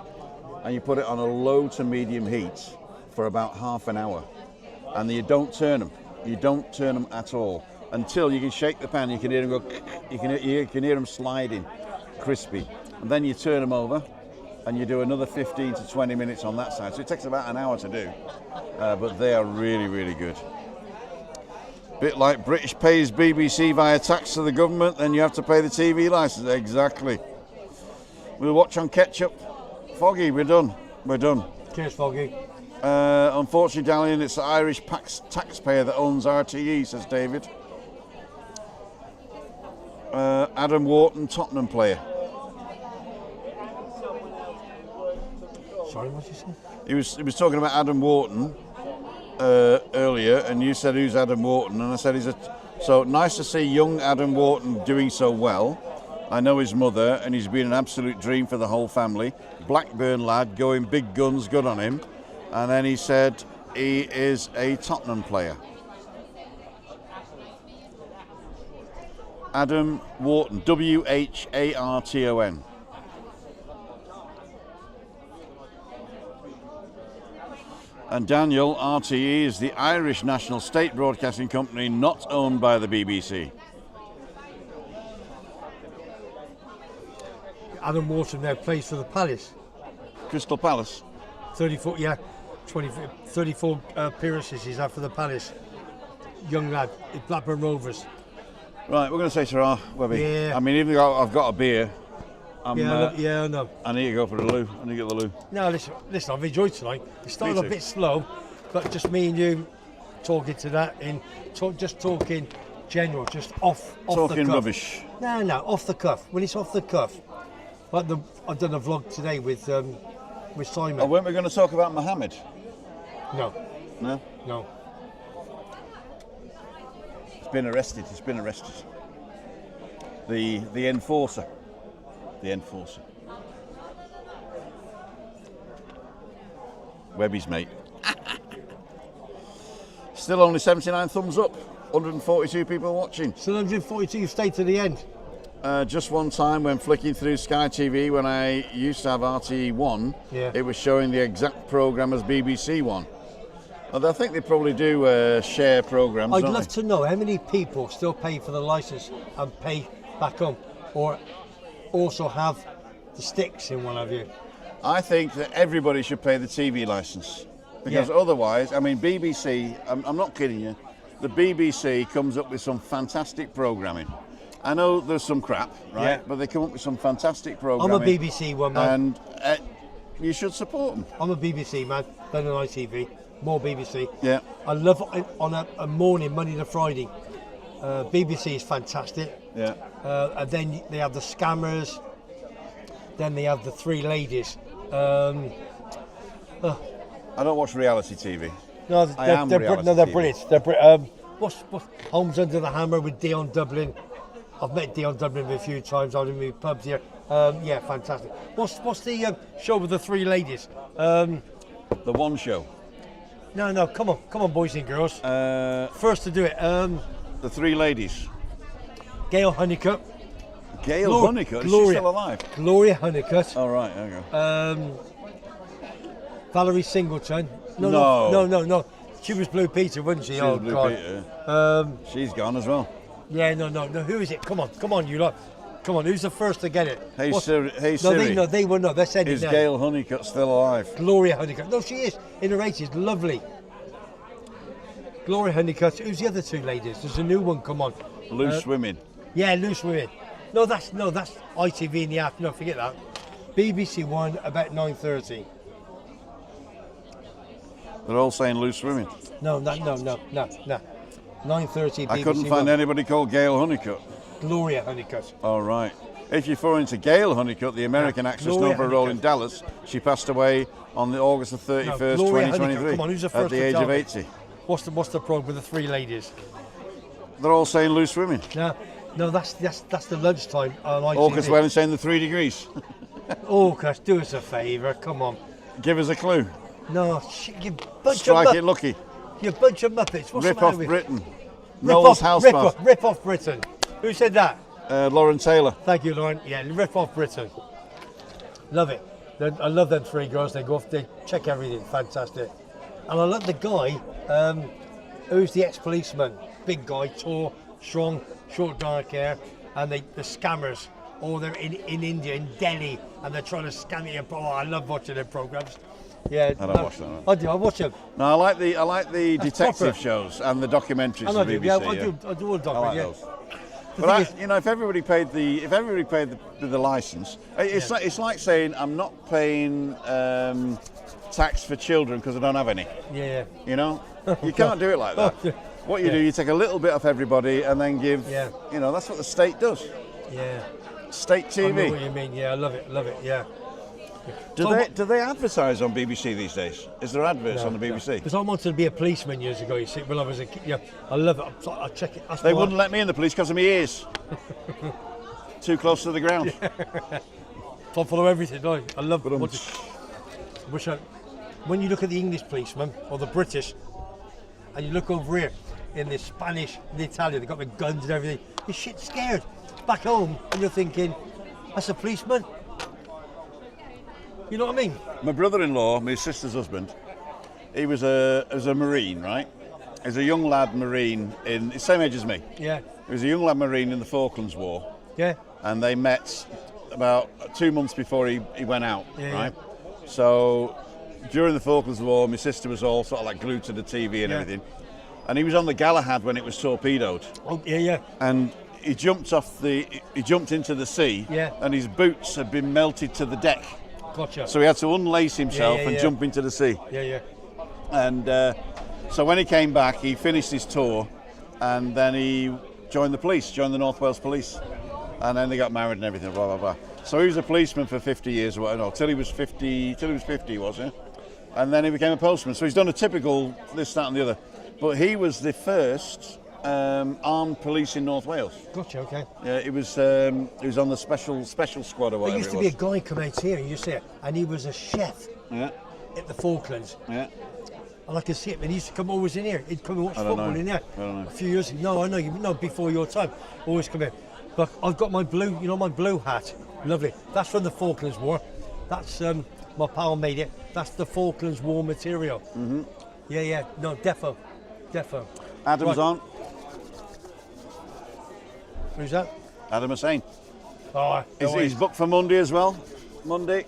and you put it on a low to medium heat for about half an hour. And you don't turn them. You don't turn them at all until you can shake the pan. You can hear them go. You can hear them sliding, crispy. And then you turn them over and you do another 15 to 20 minutes on that side. So it takes about an hour to do, but they are really, really good. Bit like British pays BBC via tax to the government, then you have to pay the TV licence. Exactly. We'll watch on ketchup. Foggy, we're done. Cheers, Foggy. Unfortunately, Dalian, it's the Irish taxpayer that owns RTE, says David. Adam Wharton, Tottenham player. Sorry, what did you say? He was talking about Adam Wharton earlier, and you said, who's Adam Wharton? And I said, so nice to see young Adam Wharton doing so well. I know his mother, and he's been an absolute dream for the whole family. Blackburn lad, going big guns, good on him. And then he said he is a Tottenham player. Adam Wharton, Wharton. And Daniel, RTE is the Irish National State Broadcasting Company not owned by the BBC. Adam Wharton now plays for the Palace. Crystal Palace. 34, yeah, 34 appearances he's had for the Palace. Young lad, Blackburn Rovers. Right, we're going to say ta-ra, Webby. Yeah. I mean, even though I've got a beer, I know. I need to go for the loo. I need to get the loo. No, listen, I've enjoyed tonight. It started a bit slow, but just me and you talking to that, just talking general, just off the cuff. Talking rubbish. No, off the cuff. When it's off the cuff, like I've done a vlog today with Simon. Oh, weren't we going to talk about Mohammed? No. He's been arrested. The enforcer. Webby's mate. Still only 79 thumbs up. 142 people watching. Still 142, you've stayed to the end. Just one time when flicking through Sky TV when I used to have RT1, it was showing the exact programme as BBC One. Although I think they probably do share programmes. I'd love to know how many people still pay for the licence and pay back home, or also have the sticks in one of you. I think that everybody should pay the TV licence, because otherwise, I mean, BBC, I'm not kidding you, the BBC comes up with some fantastic programming. I know there's some crap, right? Yeah. But they come up with some fantastic programming. I'm a BBC one, man. And you should support them. I'm a BBC man, better than ITV. More BBC. Yeah. I love it on a morning, Monday to Friday. BBC is fantastic. Yeah. And then they have the scammers. Then they have the three ladies. I don't watch reality TV. No, they're brilliant. They're brilliant. What's Homes Under the Hammer with Dion Dublin? I've met Dion Dublin a few times. I've been in pubs here. Yeah, fantastic. What's the show with the three ladies? The One Show. No, come on, boys and girls. First to do it. The three ladies. Gail Honeycutt. Honeycutt? Is she still alive? Gloria Honeycutt. Oh, right, there you go. Valerie Singleton. No. She was Blue Peter, wasn't she? She was Blue Peter. She's gone as well. Yeah, no. Who is it? Come on, you lot. Come on, who's the first to get it? Hey Siri. They were not. They're saying is Gail Honeycutt still alive? Gloria Honeycutt. No, she is. In her 80s. Lovely. Gloria Honeycutt. Who's the other two ladies? There's a new one. Come on. Loose Women. Yeah, Loose Women. No, that's ITV in the afternoon. No, forget that. BBC One about 9:30. They're all saying Loose Women. No. 9:30 BBC. I couldn't find anybody called Gail Honeycutt. Gloria Honeycutt. All right. If you're referring to Gail Honeycutt, the American actress known for a role in Dallas, she passed away on August the 31st, 2023, come on, who's the first at the age of 80. What's the problem with the three ladies? They're all saying Loose Women. No, that's the lunchtime on ITV. August Welling saying the 3 degrees. August, do us a favour, come on. Give us a clue. No, you bunch Strike of it lucky. You bunch of muppets. What's Rip the matter off with Britain. Noel's house. Rip off Britain. Who said that? Lauren Taylor. Thank you, Lauren. Yeah, rip off Britain. Love it. I love them three girls. They go off, they check everything. Fantastic. And I love the guy who's the ex-policeman. Big guy, tall, strong, short dark hair. And the scammers. Oh, they're in India, in Delhi, and they're trying to scam you. Oh, I love watching their programmes. Yeah, I don't watch them. I do. I watch them. No, I like the detective shows and the documentaries of the BBC. Yeah, I do all the I like those. But if everybody paid the license, it's like saying I'm not paying tax for children because I don't have any. Yeah. You know, you can't do it like that. What you do, you take a little bit off everybody and then give. Yeah. You know, that's what the state does. Yeah. State TV. I know what you mean. Yeah, I love it. Yeah. Do they advertise on BBC these days? Is there adverts on the BBC? Because I wanted to be a policeman years ago, you see, when I was a kid. Yeah, I love it. I check it. They wouldn't let me in the police because of my ears. Too close to the ground. I follow everything, don't I? I love it. When you look at the English policeman, or the British, and you look over here, in the Spanish, the Italian, they've got the guns and everything, you're shit scared. Back home, and you're thinking, that's a policeman. You know what I mean? My brother-in-law, my sister's husband, he was a Marine, right? He was a young lad Marine in the same age as me. Yeah. He was a young lad Marine in the Falklands War. Yeah. And they met about 2 months before he went out, right? So during the Falklands War, my sister was all sort of like glued to the TV and everything. And he was on the Galahad when it was torpedoed. Oh, yeah. And he jumped into the sea, and his boots had been melted to the deck. Gotcha. So he had to unlace himself and jump into the sea. Yeah. And so when he came back, he finished his tour, and then he joined the North Wales Police. And then they got married and everything, blah, blah, blah. So he was a policeman for 50 years, or whatever, till he was 50, was he? And then he became a postman. So he's done a typical this, that, and the other. But he was the first armed police in North Wales. Gotcha, okay. Yeah, he was on the special squad or whatever. There used to be a guy come out here, and you see it, and he was a chef at the Falklands. Yeah. And I can see it, and he used to come always in here. He'd come and watch football in here. I don't know. A few years ago. No, I know, before your time. Always come in. But I've got my blue, my blue hat. Lovely. That's from the Falklands War. That's, my pal made it. That's the Falklands War material. Mm-hmm. Yeah. No, defo. Adam's on. Who's that? Adam Hussain. Oh, He's booked for Monday as well. Monday.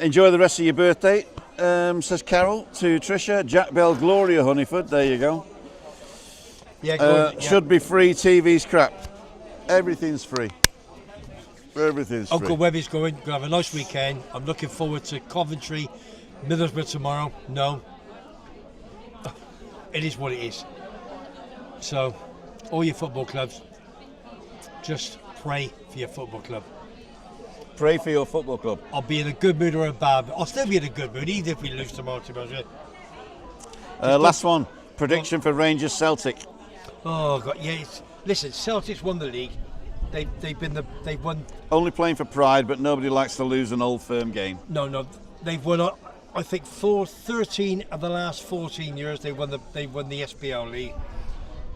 Enjoy the rest of your birthday, says Carol to Tricia. Jack Bell, Gloria Honeyford. There you go. Yeah, good. Should be free. TV's crap. Everything's free. Everything's free. Uncle Webby's going to have a nice weekend. I'm looking forward to Coventry, Middlesbrough tomorrow. No. It is what it is. So, all your football clubs, just pray for your football club. Pray for your football club. I'll be in a good mood or a bad mood. I'll still be in a good mood, even if we lose tomorrow, to be honest. Last one. Prediction for Rangers Celtic. Oh, God, yeah. Listen, Celtic's won the league. They've won. Only playing for pride, but nobody likes to lose an old firm game. No, they've won. I think 13 of the last 14 years they won the SPL league,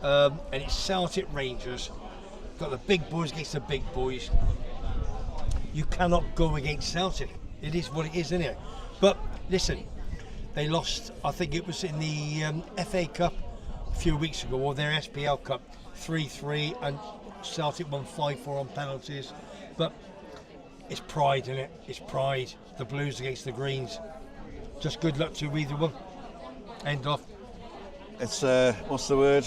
and it's Celtic Rangers. Got the big boys against the big boys. You cannot go against Celtic. It is what it is, isn't it? But listen, they lost. I think it was in the FA Cup a few weeks ago, or their SPL Cup, 3-3, and Celtic won 5-4 on penalties. But it's pride, isn't it? It's pride. The Blues against the Greens. Just good luck to either one. End off. It's what's the word?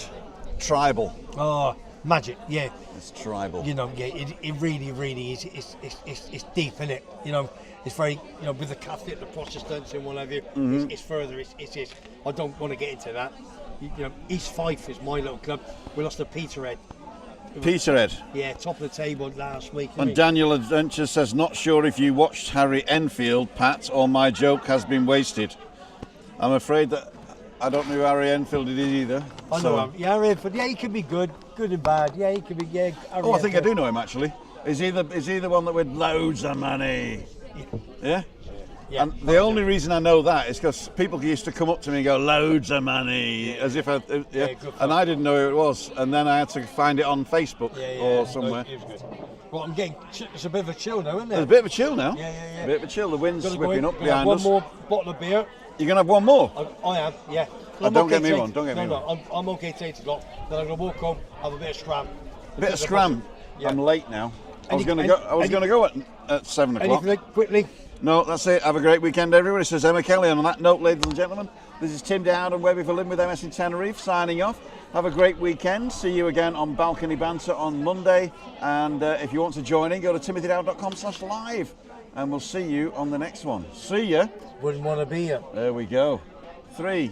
Tribal. Oh, magic. Yeah. It's tribal. It really is. It's deep, isn't it? It's very, with the Catholic, the Protestants, and what have you. Mm-hmm. It's further. It's. I don't want to get into that. East Fife is my little club. We lost to Peterhead. Peterhead. Yeah, top of the table last week. And Daniel Adventure says, not sure if you watched Harry Enfield, Pat, or my joke has been wasted. I'm afraid that I don't know who Harry Enfield is either. I know him. Yeah, Harry Enfield. Yeah, he can be good and bad. Yeah, he can be. Yeah. I think I do know him actually. Is he the one that with loads of money? Yeah. Yeah. And the only reason I know that is because people used to come up to me and go, loads of money, as if and I didn't know who it was, and then I had to find it on Facebook or somewhere. It was good. Well, I'm getting, it's a bit of a chill now, isn't it? There's a bit of a chill now. Yeah. A bit of a chill, the wind's whipping up behind one us. One more bottle of beer. You're going to have one more? I am, yeah. Don't get me one, I'm okay to 8 o'clock, then I'm going to walk home, have a bit of scram. Bit of scram? Yeah. I'm late now. I was going to go at 7 o'clock. Anything quickly? No, that's it. Have a great weekend, everybody. Says Emma Kelly. And on that note, ladies and gentlemen, this is Tim Dowd and Webby for Living with MS in Tenerife signing off. Have a great weekend. See you again on Balcony Banter on Monday. And if you want to join in, go to timothydowd.com/live. And we'll see you on the next one. See ya. Wouldn't want to be here. There we go. 3,